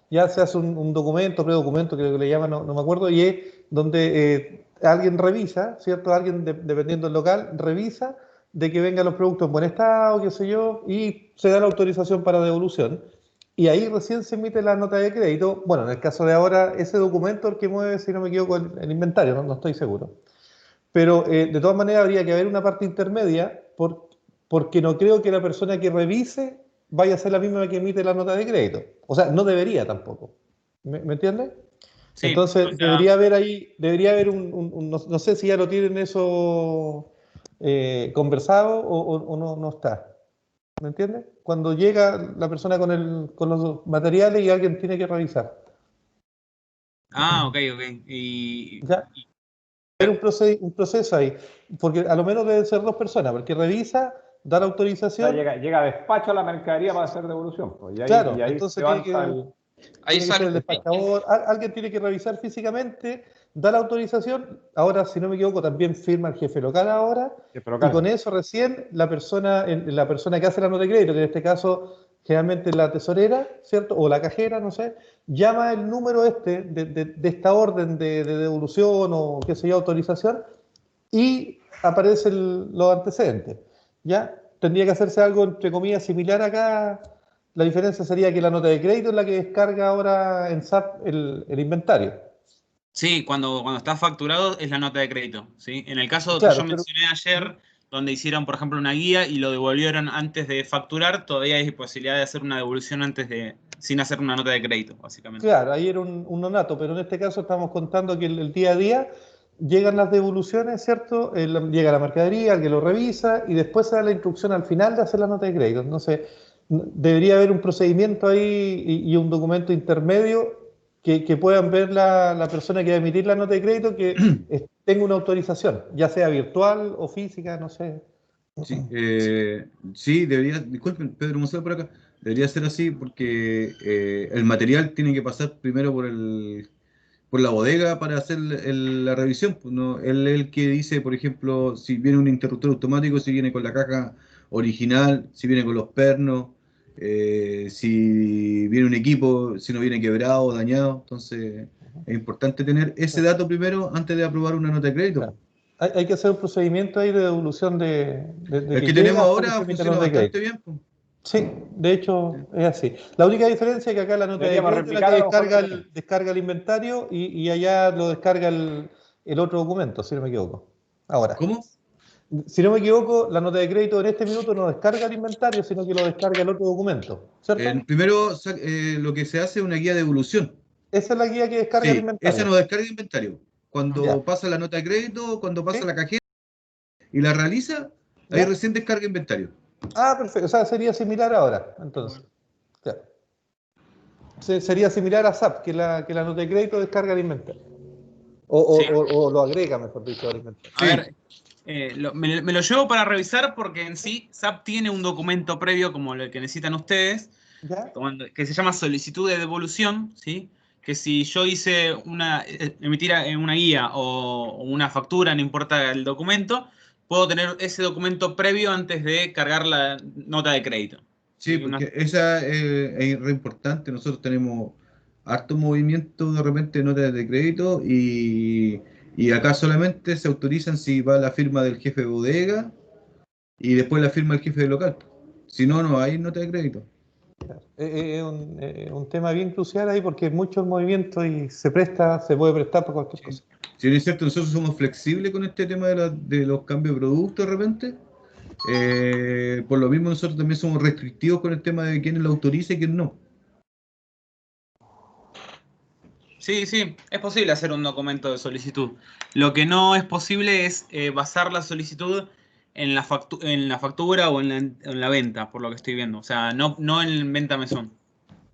ya se hace un documento, predocumento, creo que le llaman, no me acuerdo, y es donde alguien revisa, ¿cierto? Alguien, dependiendo del local, revisa de que vengan los productos en buen estado, qué sé yo, y se da la autorización para devolución. Y ahí recién se emite la nota de crédito. Bueno, en el caso de ahora, ese documento el que mueve, si no me equivoco, el inventario, no estoy seguro. Pero de todas maneras habría que haber una parte intermedia porque no creo que la persona que revise vaya a ser la misma que emite la nota de crédito. O sea, no debería tampoco. ¿Me entiendes? Sí, Entonces, o sea, debería haber no sé si ya lo tienen eso conversado o no está. ¿Me entiendes? Cuando llega la persona con los materiales y alguien tiene que revisar. ok. Y ¿Ya? Hay un proceso ahí, porque a lo menos deben ser dos personas, porque revisa, da la O sea, autorización, llega a despacho a la mercadería para hacer devolución. Pues, claro, y ahí se entonces levanta ahí tiene que ser sale. el despachador, alguien tiene que revisar físicamente, da la autorización, ahora si no me equivoco también firma el jefe local ahora, el y local. con eso recién la persona que hace la nota de crédito, que en este caso generalmente es la tesorera, ¿cierto? O la cajera, no sé, llama el número de esta orden de devolución o qué sé yo, autorización, y aparecen los antecedentes. ¿Ya? Tendría que hacerse algo, entre comillas, similar acá. La diferencia sería que la nota de crédito es la que descarga ahora en SAP el inventario. Sí, cuando está facturado es la nota de crédito, ¿sí? En el caso que yo Claro, pero mencioné ayer, donde hicieron, por ejemplo, una guía y lo devolvieron antes de facturar, todavía hay posibilidad de hacer una devolución sin hacer una nota de crédito, básicamente. claro, ahí era un nonato, pero en este caso estamos contando que el día a día llegan las devoluciones, ¿cierto? Llega la mercadería, alguien lo revisa y después se da la instrucción al final de hacer la nota de crédito. Entonces, debería haber un procedimiento ahí y un documento intermedio que puedan ver la persona que va a emitir la nota de crédito que tenga una autorización, ya sea virtual o física, no sé. Sí, sí, debería, disculpen, Pedro Museo por acá, debería ser así porque el material tiene que pasar primero por la bodega para hacer la revisión. Pues, no, él es el que dice, por ejemplo, si viene un interruptor automático, si viene con la caja original, si viene con los pernos, si viene un equipo, si no viene quebrado o dañado. Entonces, es importante tener ese dato primero antes de aprobar una nota de crédito. Claro. Hay que hacer un procedimiento ahí de devolución de El que que llega tenemos hasta que se ahora emite la funciona nota de crédito. bastante bien, pues. Sí, de hecho es así. La única diferencia es que acá la nota de Deberíamos crédito es la que replicar a lo mejor lo que tenemos. descarga el inventario y allá lo descarga el otro documento, si no me equivoco. Ahora, ¿Cómo? si no me equivoco, la nota de crédito en este minuto no descarga el inventario, sino que lo descarga el otro documento, ¿cierto? Primero, lo que se hace es una guía de evolución. Esa es la guía que descarga el Sí, esa inventario. no descarga inventario. Cuando Ya. pasa la nota de crédito, cuando pasa ¿Sí? la cajera y la realiza, ahí ¿Ya? recién descarga inventario. Ah, perfecto. O sea, sería similar ahora, entonces. Claro. Sería similar a SAP, que la nota de crédito descarga el inventario. Sí. O lo agrega, mejor dicho, al inventario. A ver, me lo llevo para revisar porque en sí SAP tiene un documento previo como el que necesitan ustedes, ¿Ya? que se llama solicitud de devolución, ¿sí? Que si yo emitir una guía o una factura, no importa el documento, puedo tener ese documento previo antes de cargar la nota de crédito. Sí, ¿Sí? porque esa es re importante. Nosotros tenemos harto movimiento de repente de notas de crédito y acá solamente se autorizan si va la firma del jefe de bodega y después la firma del jefe de local. Si no, no hay nota de crédito. Es un tema bien crucial ahí porque hay muchos movimientos y se puede prestar por cualquier cosa. Si bien es cierto, nosotros somos flexibles con este tema de los cambios de producto de repente. Por lo mismo, nosotros también somos restrictivos con el tema de quién lo autoriza y quién no. Sí, sí, es posible hacer un documento de solicitud. Lo que no es posible es basar la solicitud en la factura o en la venta, por lo que estoy viendo. O sea, no en venta mesón.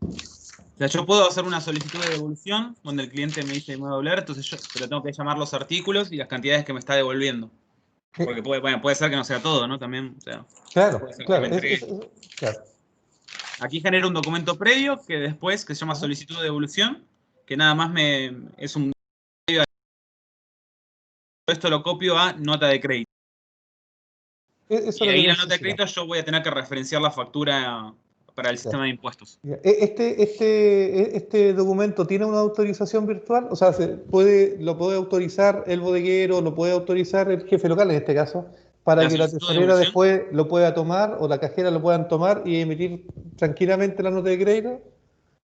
O sea, yo puedo hacer una solicitud de devolución donde el cliente me dice que me va a devolver, pero tengo que llamar los artículos y las cantidades que me está devolviendo. Porque puede ser que no sea todo, ¿no? También, o sea, Claro, puede ser que claro, me entregue. claro. Aquí genero un documento previo que se llama solicitud de devolución, que nada más es un... Esto lo copio a nota de crédito. Eso es Y lo que ahí la nota de necesitamos. crédito yo voy a tener que referenciar la factura para el sistema de impuestos. ¿Este documento tiene una autorización virtual? O sea, ¿lo puede autorizar el bodeguero, lo puede autorizar el jefe local en este caso, para que la tesorera después lo pueda tomar o la cajera lo puedan tomar y emitir tranquilamente la nota de crédito?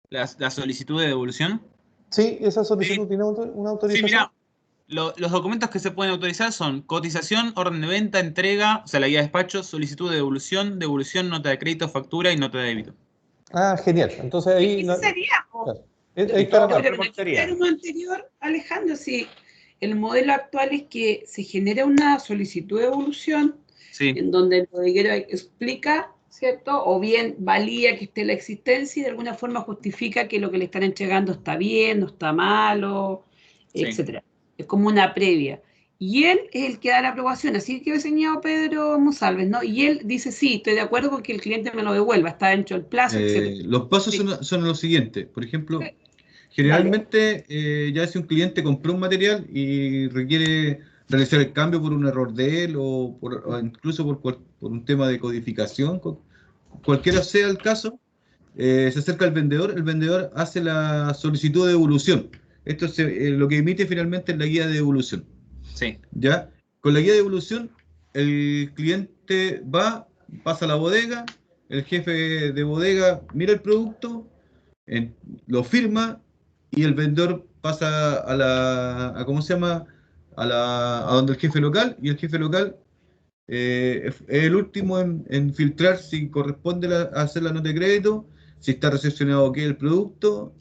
¿La solicitud de devolución? Sí, esa solicitud tiene una autorización. Sí, mira, los documentos que se pueden autorizar son cotización, orden de venta, entrega, o sea, la guía de despacho, solicitud de devolución, nota de crédito, factura y nota de débito. Ah, genial. Entonces ahí... ¿Qué sería? Claro. Ahí está la mano. Pero lo anterior, Alejandro, si el modelo actual es que se genera una solicitud de devolución en donde el bodeguero explica, ¿cierto? O bien valía que esté la existencia y de alguna forma justifica que lo que le están entregando está bien, no está malo, etcétera. Es como una previa. Y él es el que da la aprobación, así que he enseñado Pedro Monsalves, ¿no? Y él dice, sí, estoy de acuerdo con que el cliente me lo devuelva, está dentro del plazo, etcétera. Los pasos son los siguientes. Por ejemplo, generalmente, ya si un cliente compró un material y requiere realizar el cambio por un error de él o incluso por un tema de codificación, cualquiera sea el caso, se acerca al vendedor, el vendedor hace la solicitud de devolución. Esto es lo que emite finalmente es la guía de devolución. Sí. ¿Ya? Con la guía de devolución, el cliente pasa a la bodega, el jefe de bodega mira el producto, lo firma y el vendedor pasa a ¿cómo se llama? A donde el jefe local, y el jefe local es el último en filtrar si corresponde a hacer la nota de crédito, si está recepcionado o qué el producto,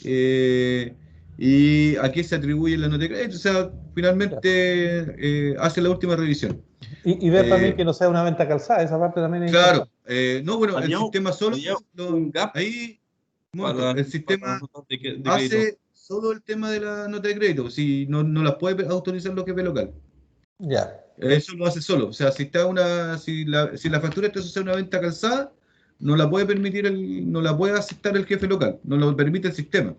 y a qué se atribuye la nota de crédito. O sea, finalmente hace la última revisión. Y ver también que no sea una venta calzada, esa parte también es importante. Claro, no, bueno, el sistema solo... un gap ahí, el sistema hace solo el tema de la nota de crédito, si no las puede autorizar los jefes local. Ya. Eso lo hace solo. O sea, si la factura está asociada a una venta calzada, no la puede permitir no la puede aceptar el jefe local, no lo permite el sistema.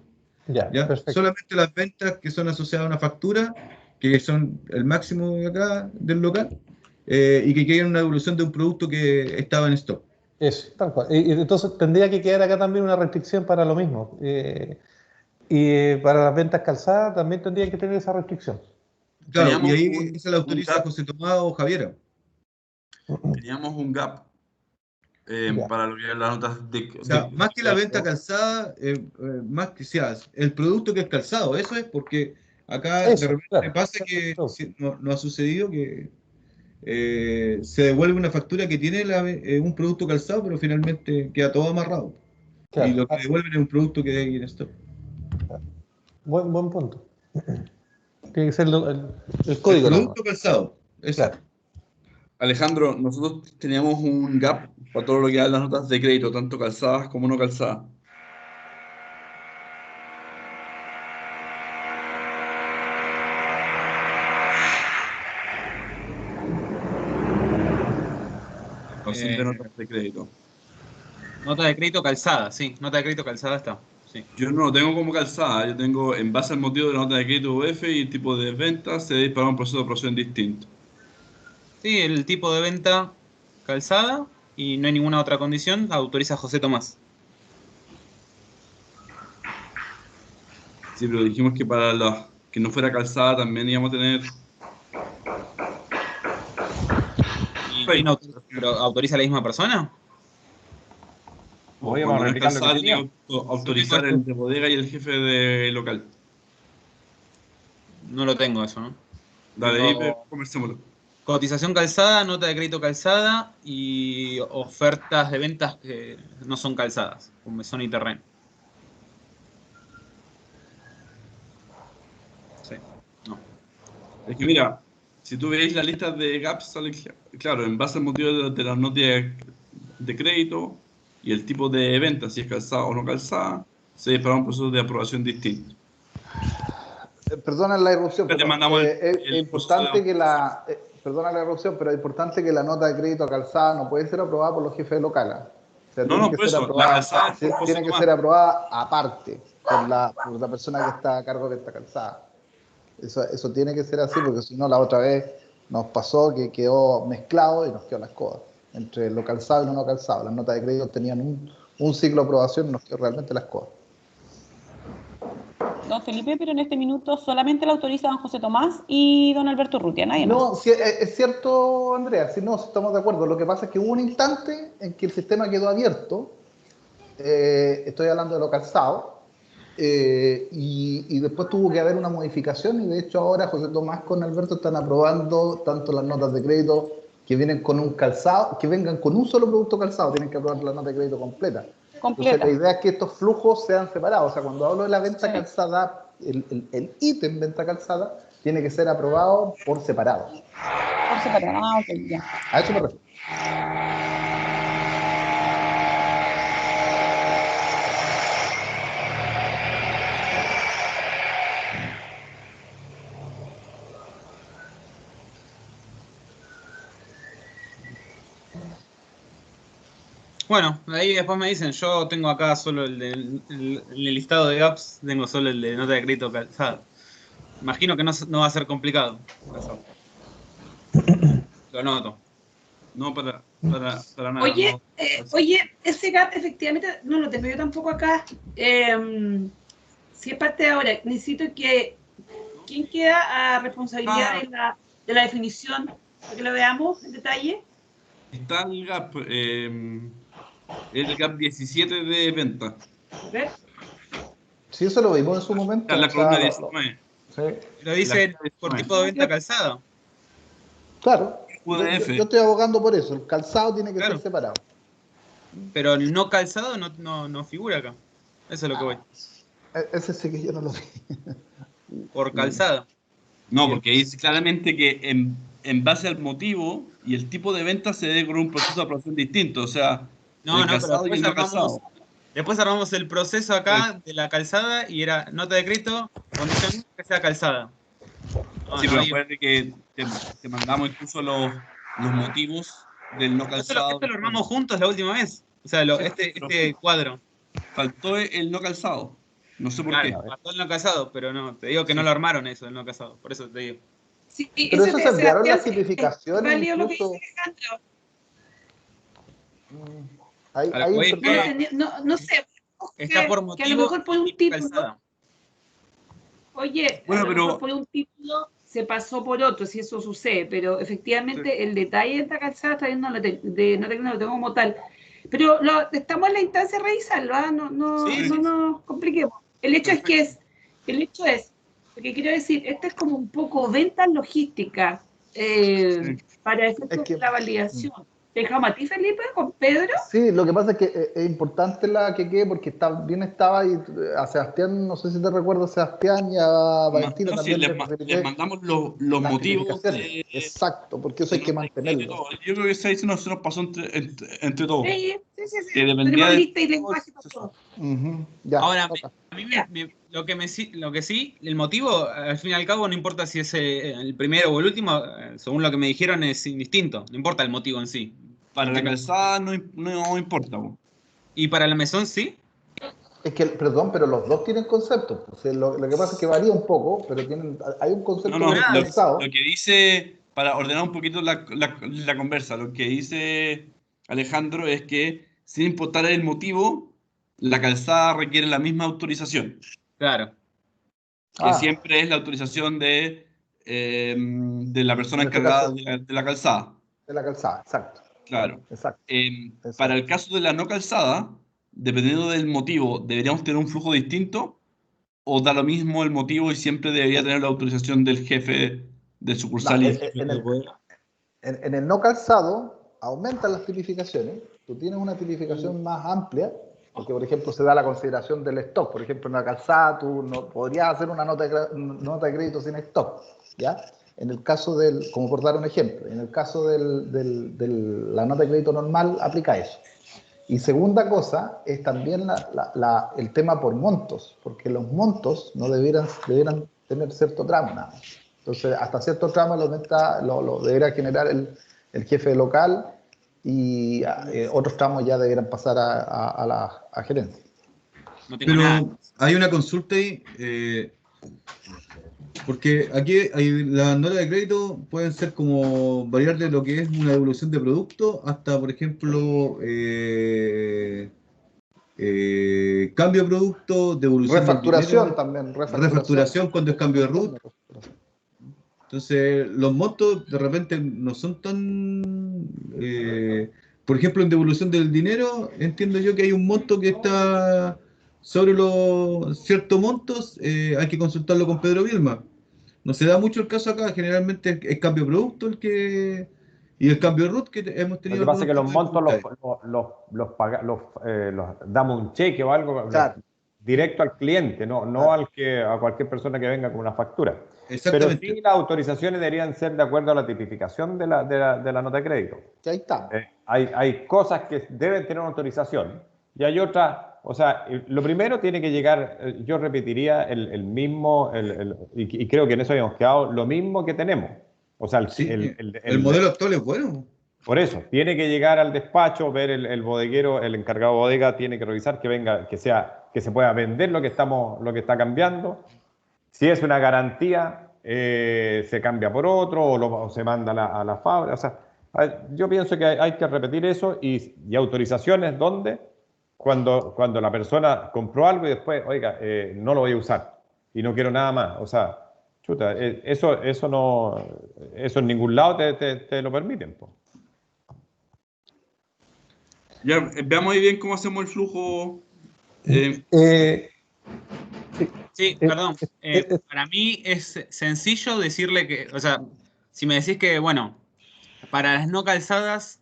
¿Ya? Solamente las ventas que son asociadas a una factura, que son el máximo de acá del local, y que queden una devolución de un producto que estaba en stock. Eso, tal cual. Entonces tendría que quedar acá también una restricción para lo mismo. Y para las ventas calzadas también tendría que tener esa restricción. Claro, y ahí se la autoriza José Tomás o Javiera. Teníamos un gap para lo que es las notas o sea, más que la venta calzada, más que sea el producto que es calzado, eso es porque acá de repente pasa que no ha sucedido que se devuelve una factura que tiene un producto calzado, pero finalmente queda todo amarrado. Claro. Y lo que devuelven es un producto que hay en stock. Buen punto. Tiene que ser el código. El producto calzado. Claro. Alejandro, nosotros teníamos un gap para todo lo que eran las notas de crédito, tanto calzadas como no calzadas. De notas de crédito. Nota de crédito calzada, sí. Nota de crédito calzada está. Sí. Yo no lo tengo como calzada, yo tengo en base al motivo de la nota de crédito UF y el tipo de venta se debe para un proceso de aprobación distinto. Sí, el tipo de venta calzada y no hay ninguna otra condición, autoriza José Tomás. Sí, pero dijimos que para los que no fuera calzada también íbamos a tener... ¿Pero autoriza la misma persona? Oye, vamos a calzada, tiene que autorizar el de bodega y el jefe de local. No lo tengo eso, ¿no? Dale, ahí conversémoslo. Cotización calzada, nota de crédito calzada y ofertas de ventas que no son calzadas, con mesón y terreno. Sí, no. Es que mira, si tú veis la lista de gaps, sale claro, en base al motivo de las notas de crédito y el tipo de venta, si es calzada o no calzada, se dispara un proceso de aprobación distinto. Perdona la irrupción, pero es importante que perdona la irrupción, pero es importante que la nota de crédito calzada no puede ser aprobada por los jefes locales. O sea, tiene que ser aprobada aparte por la persona que está a cargo de esta calzada. Eso tiene que ser así, porque si no, la otra vez nos pasó que quedó mezclado y nos quedó las cosas entre lo calzado y lo no calzado. Las notas de crédito tenían un ciclo de aprobación nos quedó realmente la escoba. Don Felipe, pero en este minuto solamente la autoriza don José Tomás y don Alberto Urrutia, nadie más. No, sí, es cierto, Andrea, si no estamos de acuerdo. Lo que pasa es que hubo un instante en que el sistema quedó abierto, estoy hablando de lo calzado, y después tuvo que haber una modificación, y de hecho ahora José Tomás con Alberto están aprobando tanto las notas de crédito que vienen con un calzado, que vengan con un solo producto calzado, tienen que aprobar la nota de crédito completa. Entonces la idea es que estos flujos sean separados. O sea, cuando hablo de la venta calzada, el ítem venta calzada tiene que ser aprobado por separado. Por separado, ok, ya. A eso me refiero. Bueno, ahí después me dicen, yo tengo acá solo el listado de gaps, tengo solo el de nota de crédito calzada. Imagino que no va a ser complicado. Eso. Lo noto. No, para nada. Oye, no. Oye, ese gap efectivamente no lo tengo yo tampoco acá. Si es parte de ahora, necesito que... ¿Quién queda a responsabilidad de la definición? Para que lo veamos en detalle. Está el gap. El gap 17 de venta. ¿Ves? Sí, eso lo vimos en su momento. La columna 19. Sí. Lo dice por tipo de venta calzado. Claro. Yo estoy abogando por eso. El calzado tiene que ser separado. Pero el no calzado no figura acá. Eso es lo que voy. Ese sí que yo no lo vi. Por calzado. No, porque dice claramente que en base al motivo y el tipo de venta se debe con un proceso de aprobación distinto. O sea, no, calzado y el no calzado. Después armamos el proceso acá de la calzada y era nota de crédito, condición que sea calzada. Sí, pero acuérdate que te mandamos incluso los motivos del no calzado. Esto lo armamos juntos la última vez. O sea, este cuadro. Faltó el no calzado. No sé por qué. Faltó el no calzado, pero no, te digo que no lo armaron eso, el no calzado. Por eso te digo. Sí, pero eso se enviaron las tipificaciones. Válido lo que dice Alejandro. No sé. Está por motivo. Que a lo mejor por un título. Oye, bueno, a lo mejor por un título se pasó por otro, si eso sucede, pero efectivamente el detalle de esta calzada está viendo no lo tengo como tal. Pero estamos en la instancia de revisarlo, ¿eh? No nos compliquemos. El hecho es, porque quiero decir, esto es como un poco ventas logísticas para efectos de la validación. ¿Te dejamos a ti, Felipe, con Pedro? Sí, lo que pasa es que es importante la que quede porque estaba y a Sebastián, no sé si te recuerdo, Sebastián y a Valentina también. Les mandamos los motivos. Exacto, porque eso hay que mantenerlo. Yo creo que se nos pasó entre todos. Sí. Tenemos lista y lenguaje para todo. Ahora, a mí lo que sí, el motivo, al fin y al cabo, no importa si es el primero o el último, según lo que me dijeron, es indistinto. No importa el motivo en sí. Para la calzada no importa. ¿Y para la mesón sí? Es que, perdón, pero los dos tienen conceptos. Lo que pasa es que varía un poco, pero hay un concepto lo que dice, para ordenar un poquito la conversa, lo que dice Alejandro es que, sin importar el motivo, la calzada requiere la misma autorización. Claro. Que siempre es la autorización de la persona encargada de la calzada. De la calzada, exacto. Claro. Exacto. Para el caso de la no calzada, dependiendo del motivo, ¿deberíamos tener un flujo distinto? ¿O da lo mismo el motivo y siempre debería tener la autorización del jefe de sucursal? En el no calzado, aumentan las tipificaciones. Tú tienes una tipificación más amplia, porque, por ejemplo, se da la consideración del stock. Por ejemplo, en la calzada tú no podrías hacer una nota de crédito sin stock, ¿ya? En el caso como por dar un ejemplo, en el caso de la nota de crédito normal, aplica eso. Y segunda cosa, es también el tema por montos, porque los montos no debieran tener cierto tramo, nada más. Entonces, hasta cierto tramo lo deberá generar el jefe local y otros tramos ya deberán pasar a la gerencia. Pero hay una consulta ahí, porque aquí las notas de crédito pueden ser como variar de lo que es una devolución de producto hasta, por ejemplo, cambio de producto, devolución refacturación del dinero, también. refacturación cuando es cambio de RUT. Entonces, los montos de repente no son tan... por ejemplo, en devolución del dinero, entiendo yo que hay un monto que está sobre los ciertos montos, hay que consultarlo con Pedro Vilma. No se da mucho el caso acá, generalmente es cambio de producto el que... Y el cambio de RUT que hemos tenido... Lo que pasa es que los montos los damos un cheque o algo directo al cliente, no a cualquier persona que venga con una factura. Pero sí, las autorizaciones deberían ser de acuerdo a la tipificación de la nota de crédito. Ahí está. Hay cosas que deben tener una autorización y hay otras, o sea, lo primero tiene que llegar, yo repetiría el mismo, y creo que en eso habíamos quedado, lo mismo que tenemos. O sea, el modelo actual es bueno. Por eso, tiene que llegar al despacho, ver el bodeguero, el encargado de bodega, tiene que revisar que venga, que se pueda vender lo que está cambiando. Si es una garantía, se cambia por otro o se manda a la fábrica. O sea, yo pienso que hay que repetir eso y autorizaciones ¿dónde? Cuando la persona compró algo y después, oiga, no lo voy a usar y no quiero nada más. O sea, chuta, eso en ningún lado te lo permiten. Po. Ya, veamos ahí bien cómo hacemos el flujo. Sí, perdón. Para mí es sencillo decirle que, o sea, si me decís que, bueno, para las no calzadas,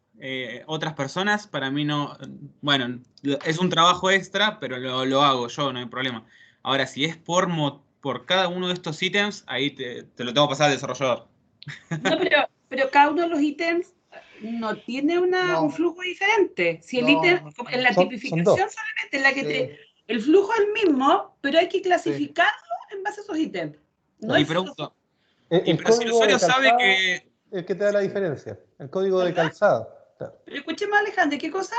otras personas, para mí no, bueno, es un trabajo extra, pero lo hago yo, no hay problema. Ahora, si es por cada uno de estos ítems, ahí te lo tengo que pasar al desarrollador. No, pero cada uno de los ítems no tiene un flujo diferente. Si el ítem, en la tipificación solamente, en la que el flujo es el mismo, pero hay que clasificarlo en base a esos ítems. No, y pregunto, pero si el usuario sabe que... El que te da la diferencia, el código de calzado. Pero escuchemos, Alejandro, ¿qué cosa?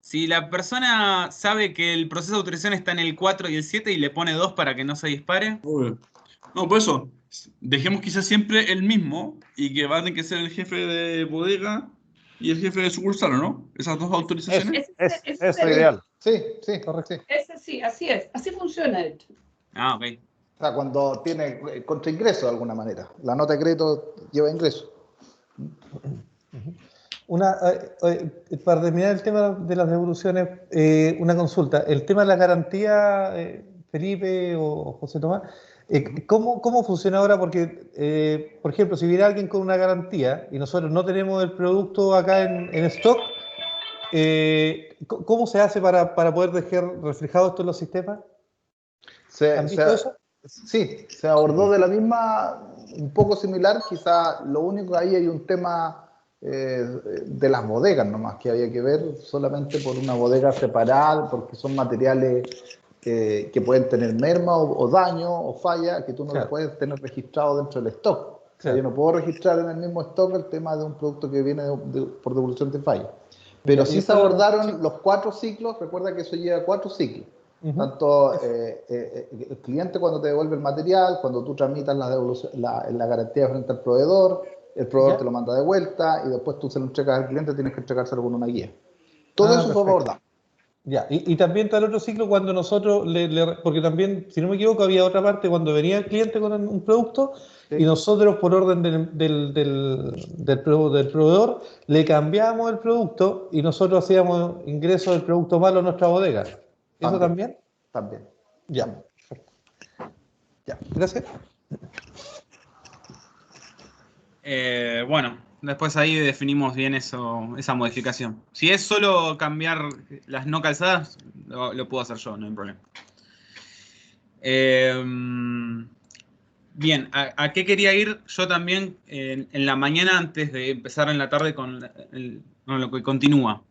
Si la persona sabe que el proceso de autorización está en el 4 y el 7 y le pone 2 para que no se dispare... No, por eso, dejemos quizás siempre el mismo y que va a tener que ser el jefe de bodega y el jefe de sucursal, ¿no? Esas dos autorizaciones. Es ideal. Sí, correcto. Ese sí, así es. Así funciona, de hecho. Ah, ok. O sea, cuando tiene contraingreso de alguna manera. La nota de crédito lleva ingreso. Para terminar el tema de las devoluciones, una consulta. El tema de la garantía, Felipe o José Tomás, ¿cómo funciona ahora? Porque, por ejemplo, si viene alguien con una garantía y nosotros no tenemos el producto acá en stock, ¿cómo se hace para poder dejar reflejado esto en los sistemas? ¿Han visto eso? Sí, se abordó de la misma, un poco similar, quizá lo único que ahí hay un tema de las bodegas nomás, que había que ver solamente por una bodega separada, porque son materiales que pueden tener merma o daño o falla, que tú no lo puedes tener registrado dentro del stock. O sea, yo no puedo registrar en el mismo stock el tema de un producto que viene por devolución de falla. Pero sí se abordaron los 4 ciclos, recuerda que eso lleva 4 ciclos. Tanto el cliente cuando te devuelve el material, cuando tú tramitas la garantía frente al proveedor, el proveedor te lo manda de vuelta y después tú se lo entregas al cliente, tienes que entregárselo con una guía. Todo eso fue abordado. Ya, y también está el otro ciclo cuando nosotros, porque también, si no me equivoco, había otra parte cuando venía el cliente con un producto y nosotros por orden del proveedor le cambiamos el producto y nosotros hacíamos ingreso del producto malo a nuestra bodega. ¿Eso también? También. Ya, perfecto. Ya, gracias. Bueno, después ahí definimos bien esa modificación. Si es solo cambiar las no calzadas, lo puedo hacer yo, no hay problema. Bien, ¿a qué quería ir yo también en la mañana antes de empezar en la tarde con lo que continúa?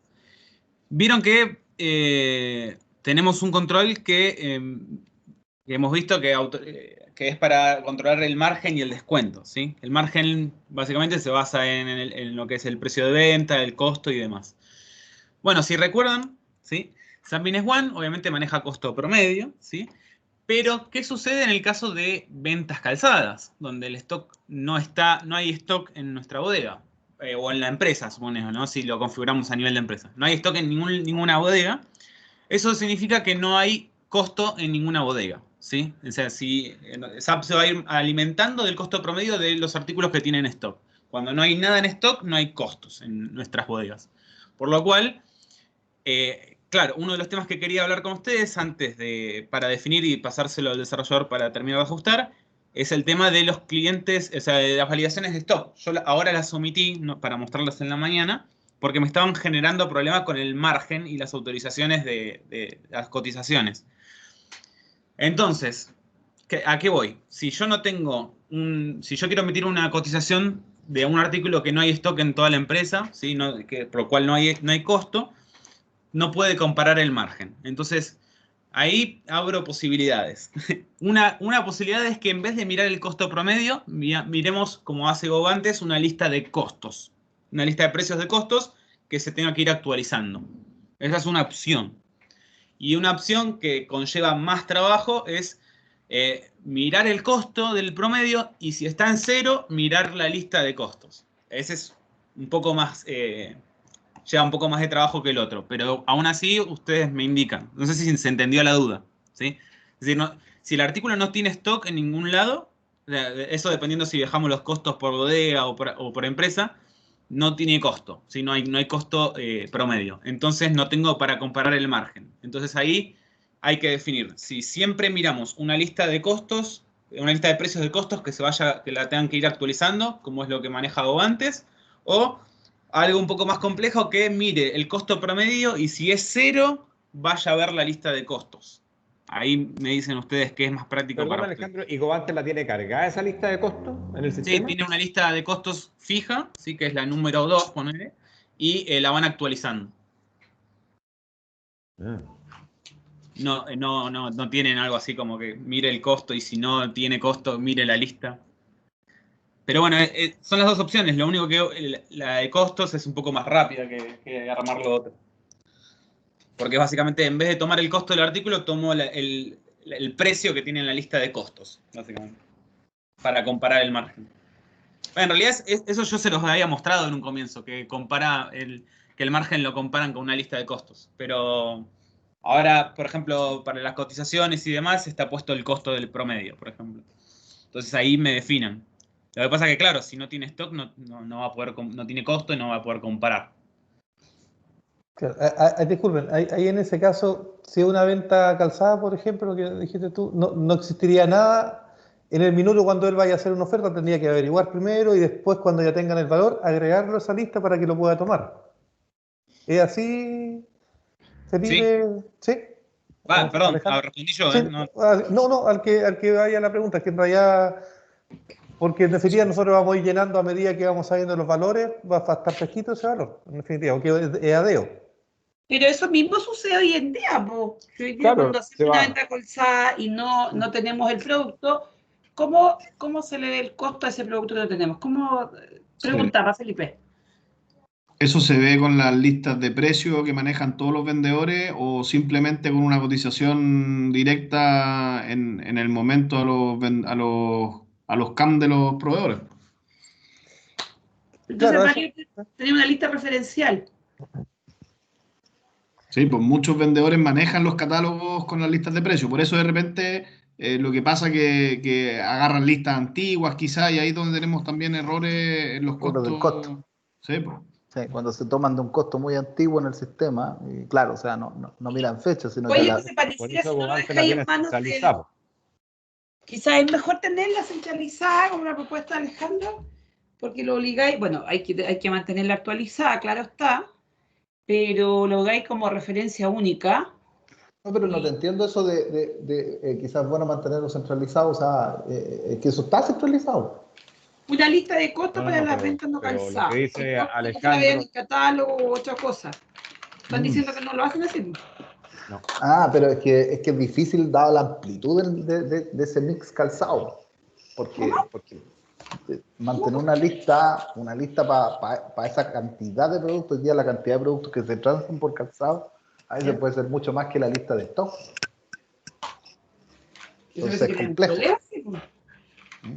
Vieron que tenemos un control que hemos visto que es para controlar el margen y el descuento, ¿sí? El margen básicamente se basa en lo que es el precio de venta, el costo y demás. Bueno, si recuerdan, ¿sí? SAP Business One obviamente maneja costo promedio, ¿sí? Pero, ¿qué sucede en el caso de ventas calzadas? Donde el stock no hay stock en nuestra bodega. O en la empresa, suponemos, ¿no? Si lo configuramos a nivel de empresa. No hay stock en ninguna bodega. eso significa que no hay costo en ninguna bodega, ¿sí? O sea, si SAP se va a ir alimentando del costo promedio de los artículos que tienen en stock. Cuando no hay nada en stock, no hay costos en nuestras bodegas. Por lo cual, claro, uno de los temas que quería hablar con ustedes para definir y pasárselo al desarrollador para terminar de ajustar, es el tema de los clientes, o sea, de las validaciones de stock. Yo ahora las omití para mostrarlas en la mañana, porque me estaban generando problemas con el margen y las autorizaciones de las cotizaciones. Entonces, ¿a qué voy? Si yo no tengo si yo quiero emitir una cotización de un artículo que no hay stock en toda la empresa, ¿sí? Por lo cual no hay costo, no puede comparar el margen. Entonces, ahí abro posibilidades. Una posibilidad es que en vez de mirar el costo promedio, miremos, como hace Bob antes, una lista de costos. Una lista de precios de costos que se tenga que ir actualizando. Esa es una opción. Y una opción que conlleva más trabajo es mirar el costo del promedio y si está en 0, mirar la lista de costos. Ese es un poco más... lleva un poco más de trabajo que el otro, pero aún así ustedes me indican. No sé si se entendió la duda, ¿sí? Es decir, si el artículo no tiene stock en ningún lado, eso dependiendo si dejamos los costos por bodega o por empresa, no tiene costo, ¿sí? No hay costo promedio. Entonces no tengo para comparar el margen. Entonces ahí hay que definir si siempre miramos una lista de costos, una lista de precios de costos que la tengan que ir actualizando, como es lo que manejaba antes, o algo un poco más complejo que mire el costo promedio y si es 0, vaya a ver la lista de costos. Ahí me dicen ustedes que es más práctico. Perdón, Alejandro, ¿y Covante la tiene cargada esa lista de costos en el sistema? Sí, tiene una lista de costos fija, ¿sí? Que es la número 2, ponele, y la van actualizando. No tienen algo así como que mire el costo y si no tiene costo, mire la lista. Pero bueno, son las dos opciones. Lo único que la de costos es un poco más rápida que armar lo otro. Porque básicamente en vez de tomar el costo del artículo, tomo el precio que tiene en la lista de costos, básicamente, para comparar el margen. Bueno, en realidad eso yo se los había mostrado en un comienzo, que el margen lo comparan con una lista de costos. Pero ahora, por ejemplo, para las cotizaciones y demás, está puesto el costo del promedio, por ejemplo. Entonces ahí me definan. Lo que pasa es que, claro, si no tiene stock, no va a poder, no tiene costo y no va a poder comparar. Claro, disculpen, ahí en ese caso, si es una venta calzada, por ejemplo, lo que dijiste tú, no existiría nada. En el minuto cuando él vaya a hacer una oferta, tendría que averiguar primero y después, cuando ya tengan el valor, agregarlo a esa lista para que lo pueda tomar. ¿Es así? ¿Se pide? ¿Sí? Perdón, respondí yo, sí. No, al que vaya la pregunta, es que en realidad... Porque en definitiva nosotros vamos a ir llenando a medida que vamos sabiendo los valores, va a estar fresquito ese valor, en definitiva, aunque es ADEO. Pero eso mismo sucede hoy en día, po. Hoy en día cuando hacemos una venta calzada y no tenemos el producto, ¿cómo se le ve el costo a ese producto que no tenemos? ¿Cómo? Preguntaba Felipe. ¿Eso se ve con las listas de precios que manejan todos los vendedores o simplemente con una cotización directa en el momento a los CAM de los proveedores? Entonces, Mario, tenía una lista referencial. Sí, pues muchos vendedores manejan los catálogos con las listas de precios. Por eso de repente lo que pasa es que agarran listas antiguas quizás y ahí es donde tenemos también errores en los costos. Del costo. Sí, pues. Sí, cuando se toman de un costo muy antiguo en el sistema, y claro, o sea, no miran fechas, sino Oye, que... se pareciera si no lo dejáis en manos de... Quizás es mejor tenerla centralizada como la propuesta de Alejandro, porque lo obligáis, bueno, hay que mantenerla actualizada, claro está, pero lo obligáis como referencia única. No, pero no te entiendo eso de quizás bueno mantenerlo centralizado, o sea, que eso está centralizado. Una lista de costos para las ventas no calzadas. Lo que dice Alejandro... No en el catálogo u otra cosa. Están diciendo que no lo hacen así. No. Ah, pero es que es difícil dada la amplitud de ese mix calzado. Porque mantener una lista para esa cantidad de productos, hoy día la cantidad de productos que se transan por calzado, a veces puede ser mucho más que la lista de stock. Entonces es complejo.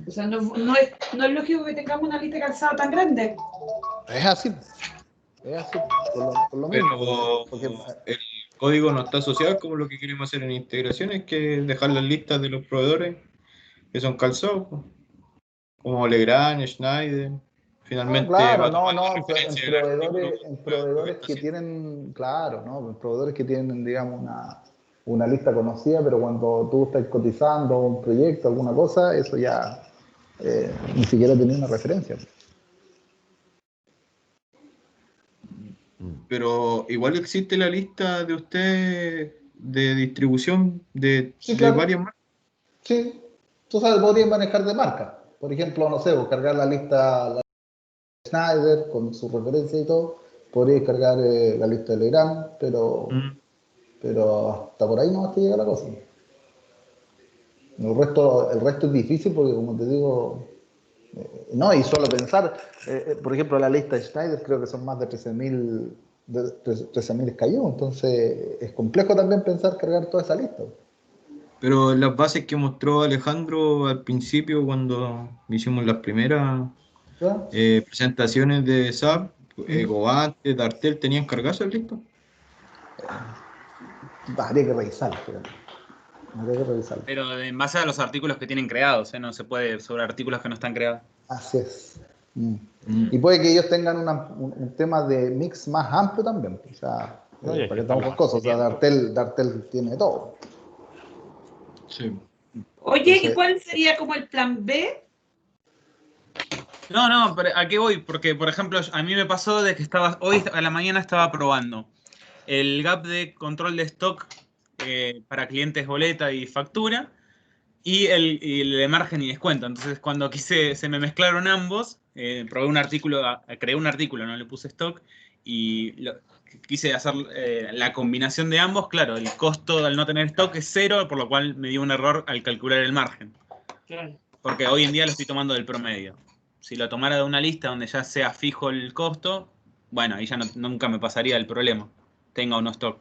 O sea, no es lógico que tengamos una lista de calzado tan grande. Es así. Por lo mismo. Pero código no está asociado como lo que queremos hacer en integraciones, que es dejar las listas de los proveedores que son calzados, pues, como Legrand, Schneider. Finalmente claro, en proveedores que tienen, claro, ¿no? En proveedores que tienen, digamos, una lista conocida, pero cuando tú estás cotizando un proyecto, alguna cosa, eso ya ni siquiera tenía una referencia. Pero igual existe la lista de usted de distribución de claro. Varias marcas. Sí, tú sabes, podrías manejar de marca. Por ejemplo, no sé, cargar la lista Schneider con su referencia y todo. Podrías cargar la lista de Legrand, pero hasta por ahí no te llega la cosa. El resto es difícil porque, como te digo, no, y solo pensar, por ejemplo, la lista de Schneider creo que son más de 13.000 escayones, entonces es complejo también pensar cargar toda esa lista. Pero las bases que mostró Alejandro al principio cuando hicimos las primeras presentaciones de SAP, Govante, Dartel, ¿tenían cargadas el listo? Habría que revisarlo. Pero en base a los artículos que tienen creados, no se puede sobre artículos que no están creados. Así es. Y puede que ellos tengan un tema de mix más amplio también. O sea, para que estamos con cosas. O sea, Dartel tiene todo. Sí. Oye, entonces, ¿y cuál sería como el plan B? No, pero ¿a qué voy? Porque, por ejemplo, a mí me pasó de que hoy a la mañana estaba probando el gap de control de stock para clientes boleta y factura y el de margen y descuento. Entonces, cuando se me mezclaron ambos, probé un artículo, creé un artículo, no le puse stock y quise hacer la combinación de ambos. Claro, el costo al no tener stock es 0, por lo cual me dio un error al calcular el margen. Claro. Porque hoy en día lo estoy tomando del promedio. Si lo tomara de una lista donde ya sea fijo el costo, bueno, ahí ya nunca me pasaría el problema, tenga o no stock.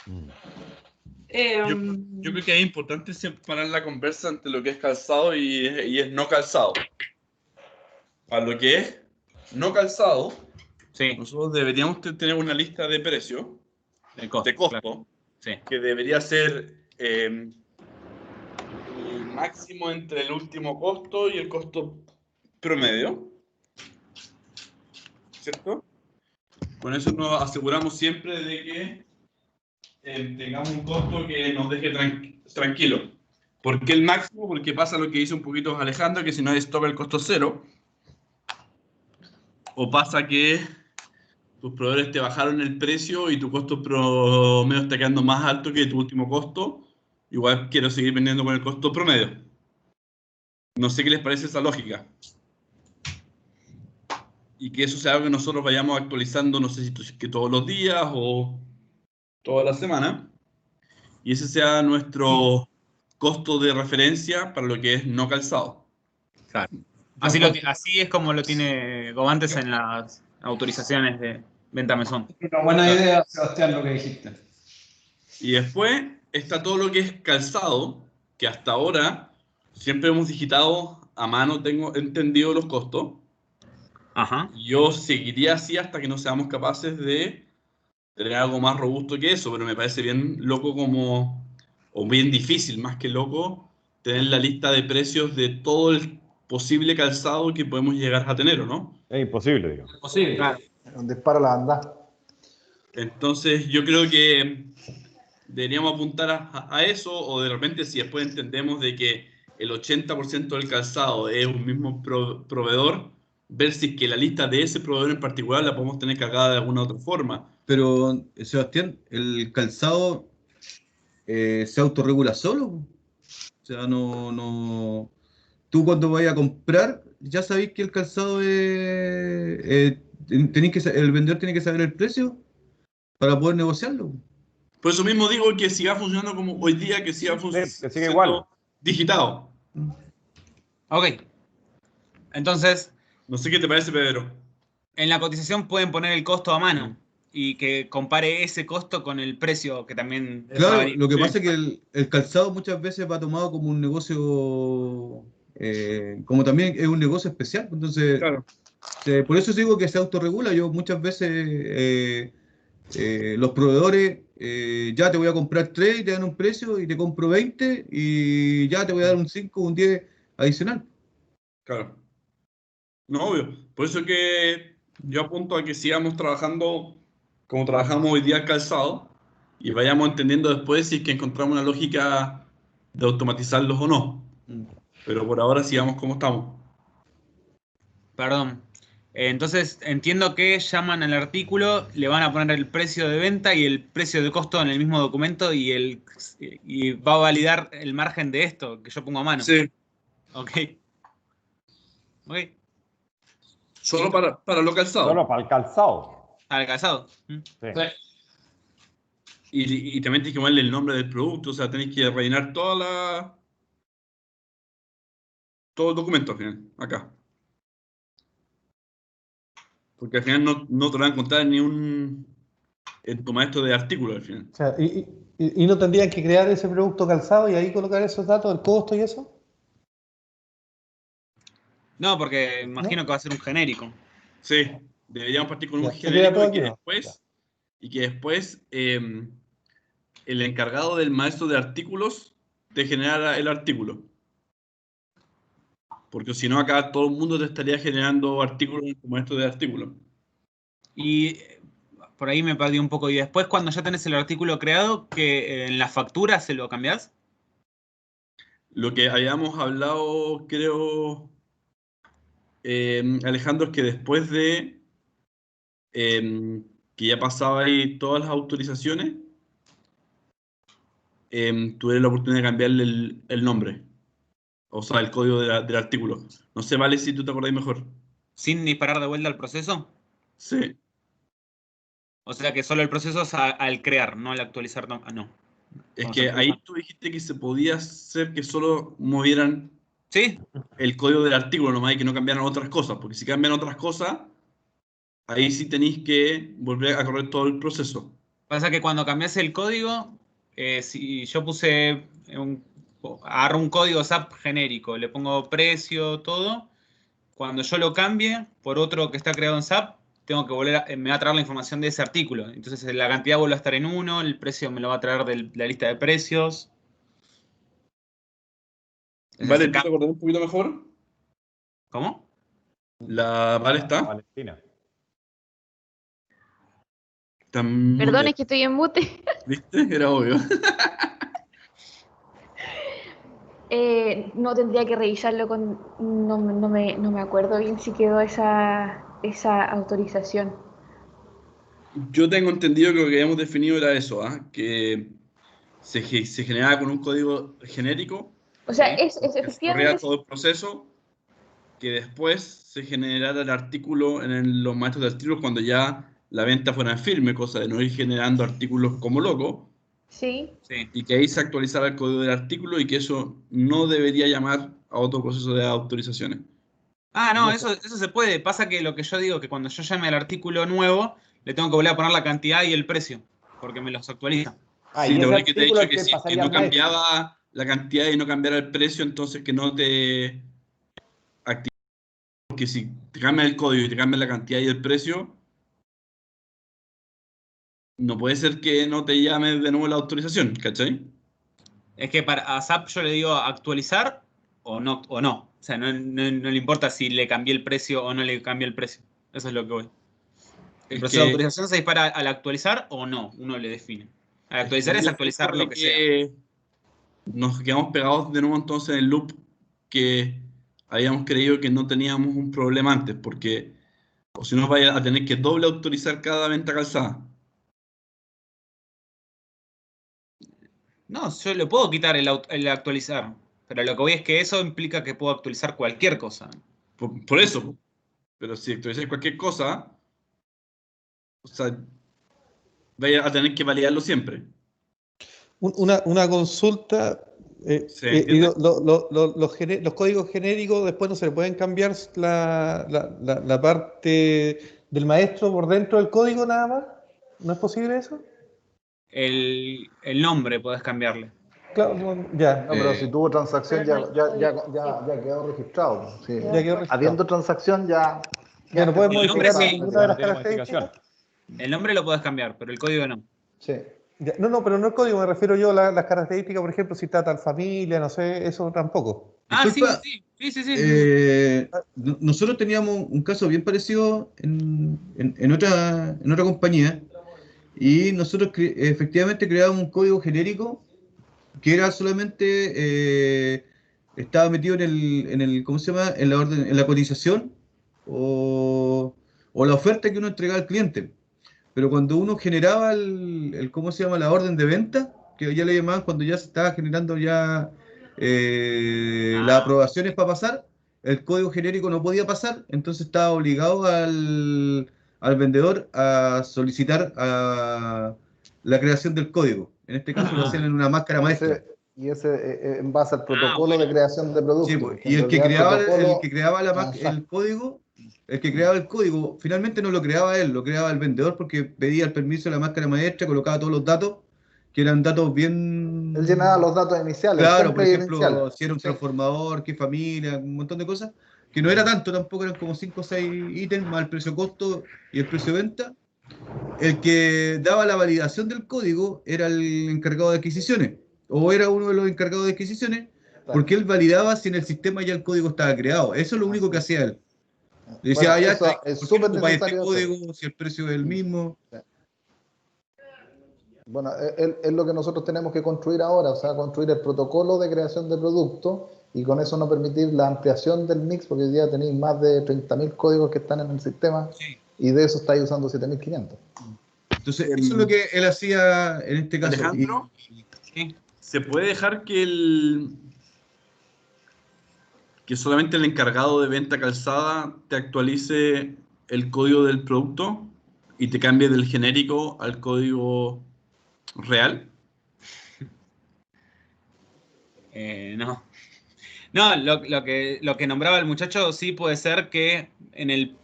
Yo creo que es importante separar la conversa entre lo que es calzado y es no calzado. Para lo que es no calzado, sí, nosotros deberíamos tener una lista de precios, de costo, claro, sí, que debería ser el máximo entre el último costo y el costo promedio, ¿cierto? Con eso nos aseguramos siempre de que tengamos un costo que nos deje tranquilo. ¿Por qué el máximo? Porque pasa lo que hizo un poquito Alejandro, que si no hay stock el costo es 0. O pasa que tus proveedores te bajaron el precio y tu costo promedio está quedando más alto que tu último costo. Igual quiero seguir vendiendo con el costo promedio. No sé qué les parece esa lógica. Y que eso sea algo que nosotros vayamos actualizando, no sé si que todos los días o toda la semana. Y ese sea nuestro costo de referencia para lo que es no calzado. Claro. Así es como lo tiene Govantes en las autorizaciones de venta mesón. Una buena idea, Sebastián, lo que dijiste. Y después está todo lo que es calzado, que hasta ahora siempre hemos digitado a mano, tengo entendido los costos. Ajá. Yo seguiría así hasta que no seamos capaces de tener algo más robusto que eso, pero me parece bien loco o bien difícil, más que loco, tener la lista de precios de todo el posible calzado que podemos llegar a tener, ¿o no? Es imposible, digamos. Es imposible. Claro. Donde para la banda. Entonces, yo creo que deberíamos apuntar a eso, o de repente si después entendemos de que el 80% del calzado es un mismo proveedor, ver si es que la lista de ese proveedor en particular la podemos tener cargada de alguna otra forma. Pero, Sebastián, ¿el calzado se autorregula solo? O sea, no... Tú cuando vayas a comprar, ya sabéis que el calzado el vendedor tiene que saber el precio para poder negociarlo. Por eso mismo digo que siga funcionando como hoy día, que siga funcionando. Que siga igual. Digitado. Ok. Entonces, no sé qué te parece, Pedro. En la cotización pueden poner el costo a mano y que compare ese costo con el precio que también... Claro, lo que pasa es que el calzado muchas veces va tomado como un negocio, como también es un negocio especial. Entonces, claro. Por eso digo que se autorregula. Yo muchas veces los proveedores, ya te voy a comprar 3 y te dan un precio y te compro 20 y ya te voy a dar un 5 o un 10 adicional. Claro. No, obvio. Por eso que yo apunto a que sigamos trabajando como trabajamos hoy día el calzado y vayamos entendiendo después si es que encontramos una lógica de automatizarlos o no. Pero por ahora sigamos como estamos. Perdón. Entonces entiendo que llaman al artículo, le van a poner el precio de venta y el precio de costo en el mismo documento y va a validar el margen de esto que yo pongo a mano. Sí. Ok. Ok. Solo para lo calzado. Solo para el calzado. Al calzado. Sí. Y también tienes que ponerle el nombre del producto, o sea, tenéis que rellenar todo el documento al final, acá. Porque al final no te lo van a encontrar en tu maestro de artículos al final. O sea, ¿y no tendrían que crear ese producto calzado y ahí colocar esos datos, el costo y eso? No, porque imagino que va a ser un genérico. Sí, deberíamos partir con un Ya, ¿se queda todo genérico aquí, no? y que después el encargado del maestro de artículos te generara el artículo. Porque si no, acá todo el mundo te estaría generando artículos en tu maestro de artículos. Y por ahí me perdí un poco. Y después, cuando ya tenés el artículo creado, que en la factura se lo cambiás. Lo que habíamos hablado, creo, Alejandro, es que después de que ya pasaba ahí todas las autorizaciones, tuve la oportunidad de cambiarle el nombre. O sea, el código del artículo. No sé, vale, si tú te acordás mejor. ¿Sin disparar de vuelta al proceso? Sí. O sea que solo el proceso es al crear, no al actualizar. No. Es que ahí tú dijiste que se podía hacer que solo movieran el código del artículo nomás y que no cambiaran otras cosas. Porque si cambian otras cosas, ahí sí tenéis que volver a correr todo el proceso. Pasa que cuando cambias el código, si yo agarro un código SAP genérico, le pongo precio, todo, cuando yo lo cambie por otro que está creado en SAP, tengo que me va a traer la información de ese artículo. Entonces la cantidad vuelve a estar en 1, el precio me lo va a traer de la lista de precios. Vale, ¿tú te acordás un poquito mejor? ¿Cómo? Vale está. Valentina. Perdón, es que estoy en mute. ¿Viste? Era obvio. No tendría que revisarlo no me acuerdo bien si quedó esa autorización. Yo tengo entendido que lo que habíamos definido era eso, que se generaba con un código genérico. O sea, es corría efectivamente. todo el proceso, que después se generara el artículo en los maestros de artículos cuando ya la venta fuera en firme, cosa de no ir generando artículos como loco. Sí. Y que ahí se actualizara el código del artículo y que eso no debería llamar a otro proceso de autorizaciones. Ah, no, eso se puede. Pasa que lo que yo digo, que cuando yo llame al artículo nuevo, le tengo que volver a poner la cantidad y el precio, porque me los actualiza. Sí, te hablé que te he dicho que si no cambiaba la cantidad y no cambiara el precio, entonces que no te active. Porque si te cambia el código y te cambia la cantidad y el precio, no puede ser que no te llame de nuevo la autorización, ¿cachai? Es que a SAP yo le digo actualizar o no. O sea, no le importa si le cambié el precio o no le cambié el precio. Eso es lo que voy. El proceso de autorización se dispara al actualizar o no, uno le define. Al actualizar es actualizar lo que sea. Nos quedamos pegados de nuevo entonces en el loop que habíamos creído que no teníamos un problema antes, porque o si no vaya a tener que doble autorizar cada venta calzada. No, yo le puedo quitar el actualizar, pero lo que voy es que eso implica que puedo actualizar cualquier cosa. Por eso, pero si actualizas cualquier cosa, o sea, vaya a tener que validarlo siempre. Una consulta, los códigos genéricos después no se le pueden cambiar la parte del maestro por dentro del código nada más. ¿No es posible eso? El nombre podés cambiarle. Claro, ya. No, pero si tuvo transacción ya quedó registrado. Sí. Ya quedó registrado. Habiendo transacción ya no puede modificar ninguna de las características. El nombre lo podés cambiar, pero el código no. Sí. No, pero no el código, me refiero yo a las características, por ejemplo, si está tal familia, no sé, eso tampoco. Disculpa, sí. Nosotros teníamos un caso bien parecido en otra compañía, y nosotros efectivamente creábamos un código genérico que era solamente estaba metido en el ¿cómo se llama? En la orden, en la cotización o la oferta que uno entregaba al cliente. Pero cuando uno generaba ¿cómo se llama? La orden de venta, que ya le llamaban cuando ya se estaba generando ya las aprobaciones para pasar, el código genérico no podía pasar, entonces estaba obligado al vendedor a solicitar la creación del código. En este caso lo hacían en una máscara maestra. Y ese en base al protocolo de creación de productos. Sí, pues, y el que creaba el código, finalmente no lo creaba él, lo creaba el vendedor porque pedía el permiso de la máscara maestra, colocaba todos los datos, que eran datos bien... Él llenaba los datos iniciales. Claro, por ejemplo, si era un transformador, qué familia, un montón de cosas, que no era tanto, tampoco eran como 5 o 6 ítems, más el precio-costo y el precio de venta. El que daba la validación del código era el encargado de adquisiciones, o era uno de los encargados de adquisiciones, porque él validaba si en el sistema ya el código estaba creado. Eso es lo único que hacía él. Le decía, bueno, ya es súper necesario. Este código, si el precio es el mismo. Bueno, es lo que nosotros tenemos que construir ahora, o sea, construir el protocolo de creación de productos y con eso no permitir la ampliación del mix, porque hoy día tenéis más de 30.000 códigos que están en el sistema y de eso estáis usando 7.500. Entonces, eso es lo que él hacía en este caso. Alejandro, ¿se puede dejar que solamente el encargado de venta calzada te actualice el código del producto y te cambie del genérico al código real? No. No, lo que nombraba el muchacho sí puede ser que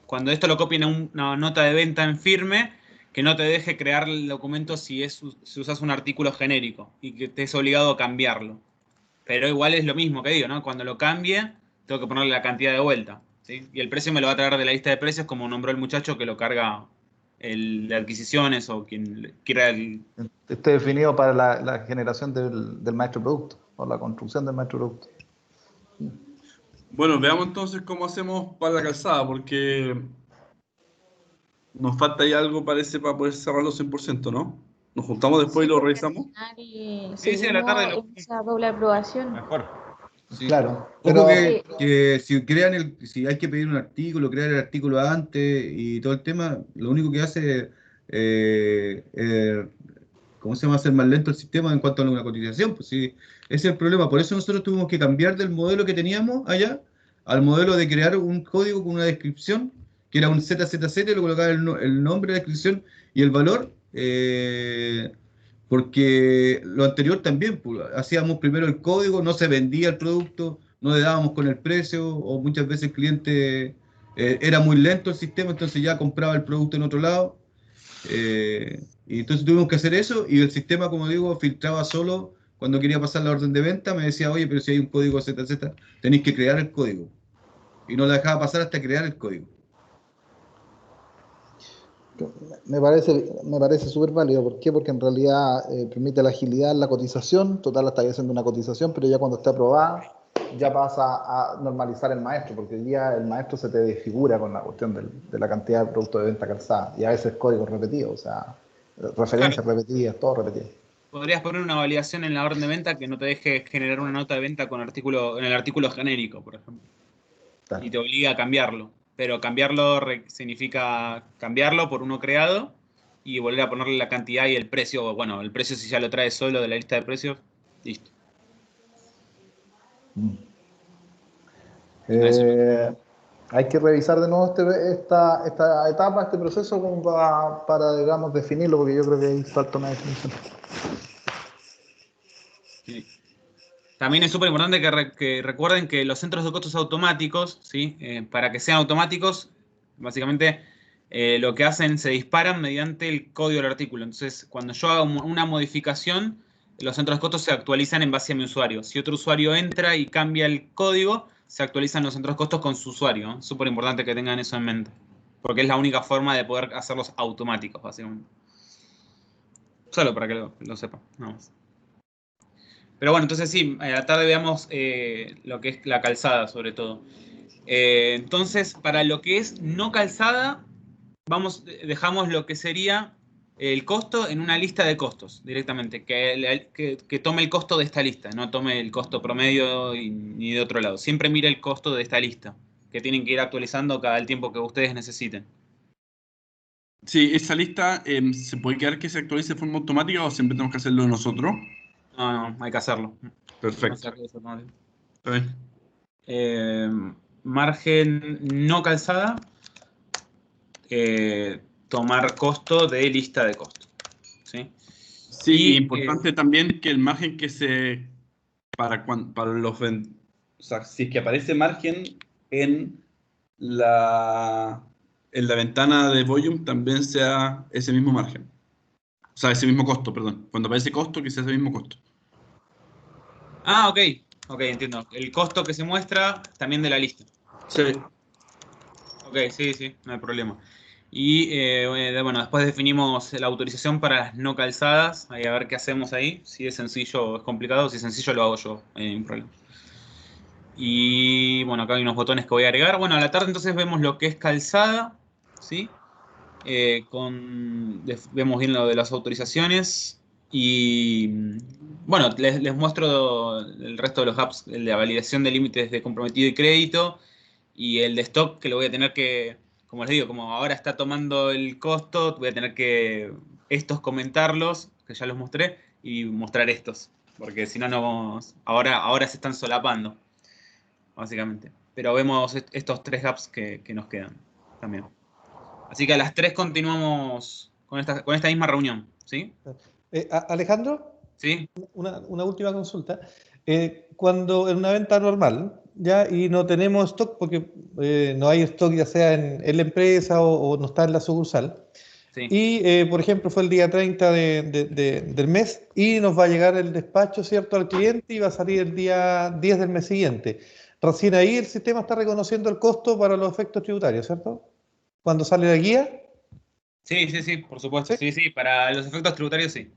cuando esto lo copien a una nota de venta en firme, que no te deje crear el documento si usas un artículo genérico y que estés obligado a cambiarlo. Pero igual es lo mismo que digo, ¿no? Cuando lo cambie, tengo que ponerle la cantidad de vuelta, ¿sí? Y el precio me lo va a traer de la lista de precios, como nombró el muchacho que lo carga el de adquisiciones o quien quiera Esté definido para la generación del maestro producto o la construcción del maestro producto. Bueno, veamos entonces cómo hacemos para la calzada, porque nos falta ahí algo, parece, para poder cerrarlo 100%, ¿no? Nos juntamos después y lo revisamos. Sí, a la tarde esa doble aprobación. Mejor. Sí. Claro. Pero que si hay que pedir un artículo, crear el artículo antes y todo el tema, lo único que hace ¿cómo se llama? Hacer más lento el sistema en cuanto a una cotización. Pues sí, ese es el problema. Por eso nosotros tuvimos que cambiar del modelo que teníamos allá al modelo de crear un código con una descripción, que era un ZZZ, y lo colocaba el nombre, la descripción y el valor, porque lo anterior también, pues, hacíamos primero el código, no se vendía el producto, no le dábamos con el precio, o muchas veces el cliente era muy lento el sistema, entonces ya compraba el producto en otro lado. Y entonces tuvimos que hacer eso, y el sistema, como digo, filtraba solo cuando quería pasar la orden de venta. Me decía, oye, pero si hay un código ZZ, tenéis que crear el código, y no la dejaba pasar hasta crear el código. Me parece súper válido. ¿Por qué? Porque en realidad permite la agilidad en la cotización. Total, estáis haciendo una cotización, pero ya cuando está aprobada ya pasa a normalizar el maestro, porque hoy día el maestro se te desfigura con la cuestión de la cantidad de productos de venta calzada, y a veces códigos repetidos, o sea, referencias repetidas, todo repetido. Podrías poner una validación en la orden de venta que no te deje generar una nota de venta en el artículo genérico, por ejemplo. Claro. Y te obliga a cambiarlo. Pero cambiarlo significa cambiarlo por uno creado y volver a ponerle la cantidad y el precio. Bueno, el precio si ya lo trae solo de la lista de precios, listo. Hay que revisar de nuevo esta etapa, este proceso, como para, digamos, definirlo, porque yo creo que hay falta una definición. Sí. También es súper importante que recuerden que los centros de costos automáticos, ¿sí? Para que sean automáticos, básicamente lo que hacen, se disparan mediante el código del artículo. Entonces, cuando yo hago una modificación, los centros de costos se actualizan en base a mi usuario. Si otro usuario entra y cambia el código, se actualizan los centros de costos con su usuario. Súper importante que tengan eso en mente. porque es la única forma de poder hacerlos automáticos, básicamente. Solo para que lo sepan, nada más. Pero bueno, entonces sí, a la tarde veamos lo que es la calzada, sobre todo. Entonces, para lo que es no calzada, dejamos lo que sería el costo en una lista de costos directamente, que tome el costo de esta lista, no tome el costo promedio ni de otro lado. Siempre mire el costo de esta lista, que tienen que ir actualizando cada el tiempo que ustedes necesiten. Sí, esa lista ¿se puede quedar que se actualice de forma automática o siempre tenemos que hacerlo nosotros? No, hay que hacerlo. Perfecto. Está bien. Margen no calzada, tomar costo de lista de costos. Sí, sí, y importante también que el margen que se... para los... O sea, si es que aparece margen en la ventana de volume, también sea ese mismo margen. O sea, ese mismo costo, perdón. Cuando aparece costo, que sea ese mismo costo. Ah, ok. Ok, entiendo. El costo que se muestra también de la lista. Sí. Ok, sí, no hay problema. Y bueno, después definimos la autorización para las no calzadas. Ahí a ver qué hacemos ahí. Si es sencillo o es complicado. Si es sencillo lo hago yo, no hay problema. Y bueno, acá hay unos botones que voy a agregar. Bueno, a la tarde entonces vemos lo que es calzada, ¿sí? Vemos bien lo de las autorizaciones. Y bueno, les muestro el resto de los apps, el de la validación de límites de comprometido y crédito. Y el de stock, que lo voy a tener que, como les digo, como ahora está tomando el costo, voy a tener que comentarlos, que ya los mostré, y mostrar estos. Porque si no, ahora se están solapando, básicamente. Pero vemos estos 3 gaps que nos quedan también. Así que a las 3 continuamos con esta misma reunión, ¿sí? Alejandro, ¿sí? Una última consulta. Cuando en una venta normal, ya, y no tenemos stock porque no hay stock ya sea en la empresa o no está en la sucursal, sí. Y por ejemplo fue el día 30 del mes y nos va a llegar el despacho, ¿cierto?, al cliente y va a salir el día 10 del mes siguiente. Recién ahí el sistema está reconociendo el costo para los efectos tributarios, ¿cierto? Cuando sale la guía. Sí, por supuesto. Sí, para los efectos tributarios sí.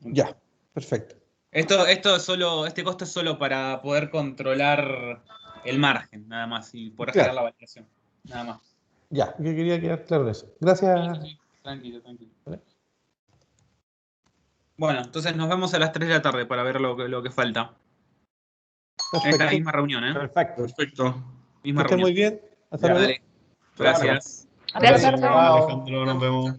Ya, perfecto. Este costo es solo para poder controlar el margen, nada más, y poder generar la validación, nada más. Ya, yo quería quedar claro de eso. Gracias. Sí. Tranquilo. ¿Vale? Bueno, entonces nos vemos a las 3 de la tarde para ver lo que falta. Perfecto. Esta misma reunión, ¿eh? Perfecto. Misma que esté reunión. muy bien. Hasta luego. Gracias. Gracias, Alejandro. Nos vemos.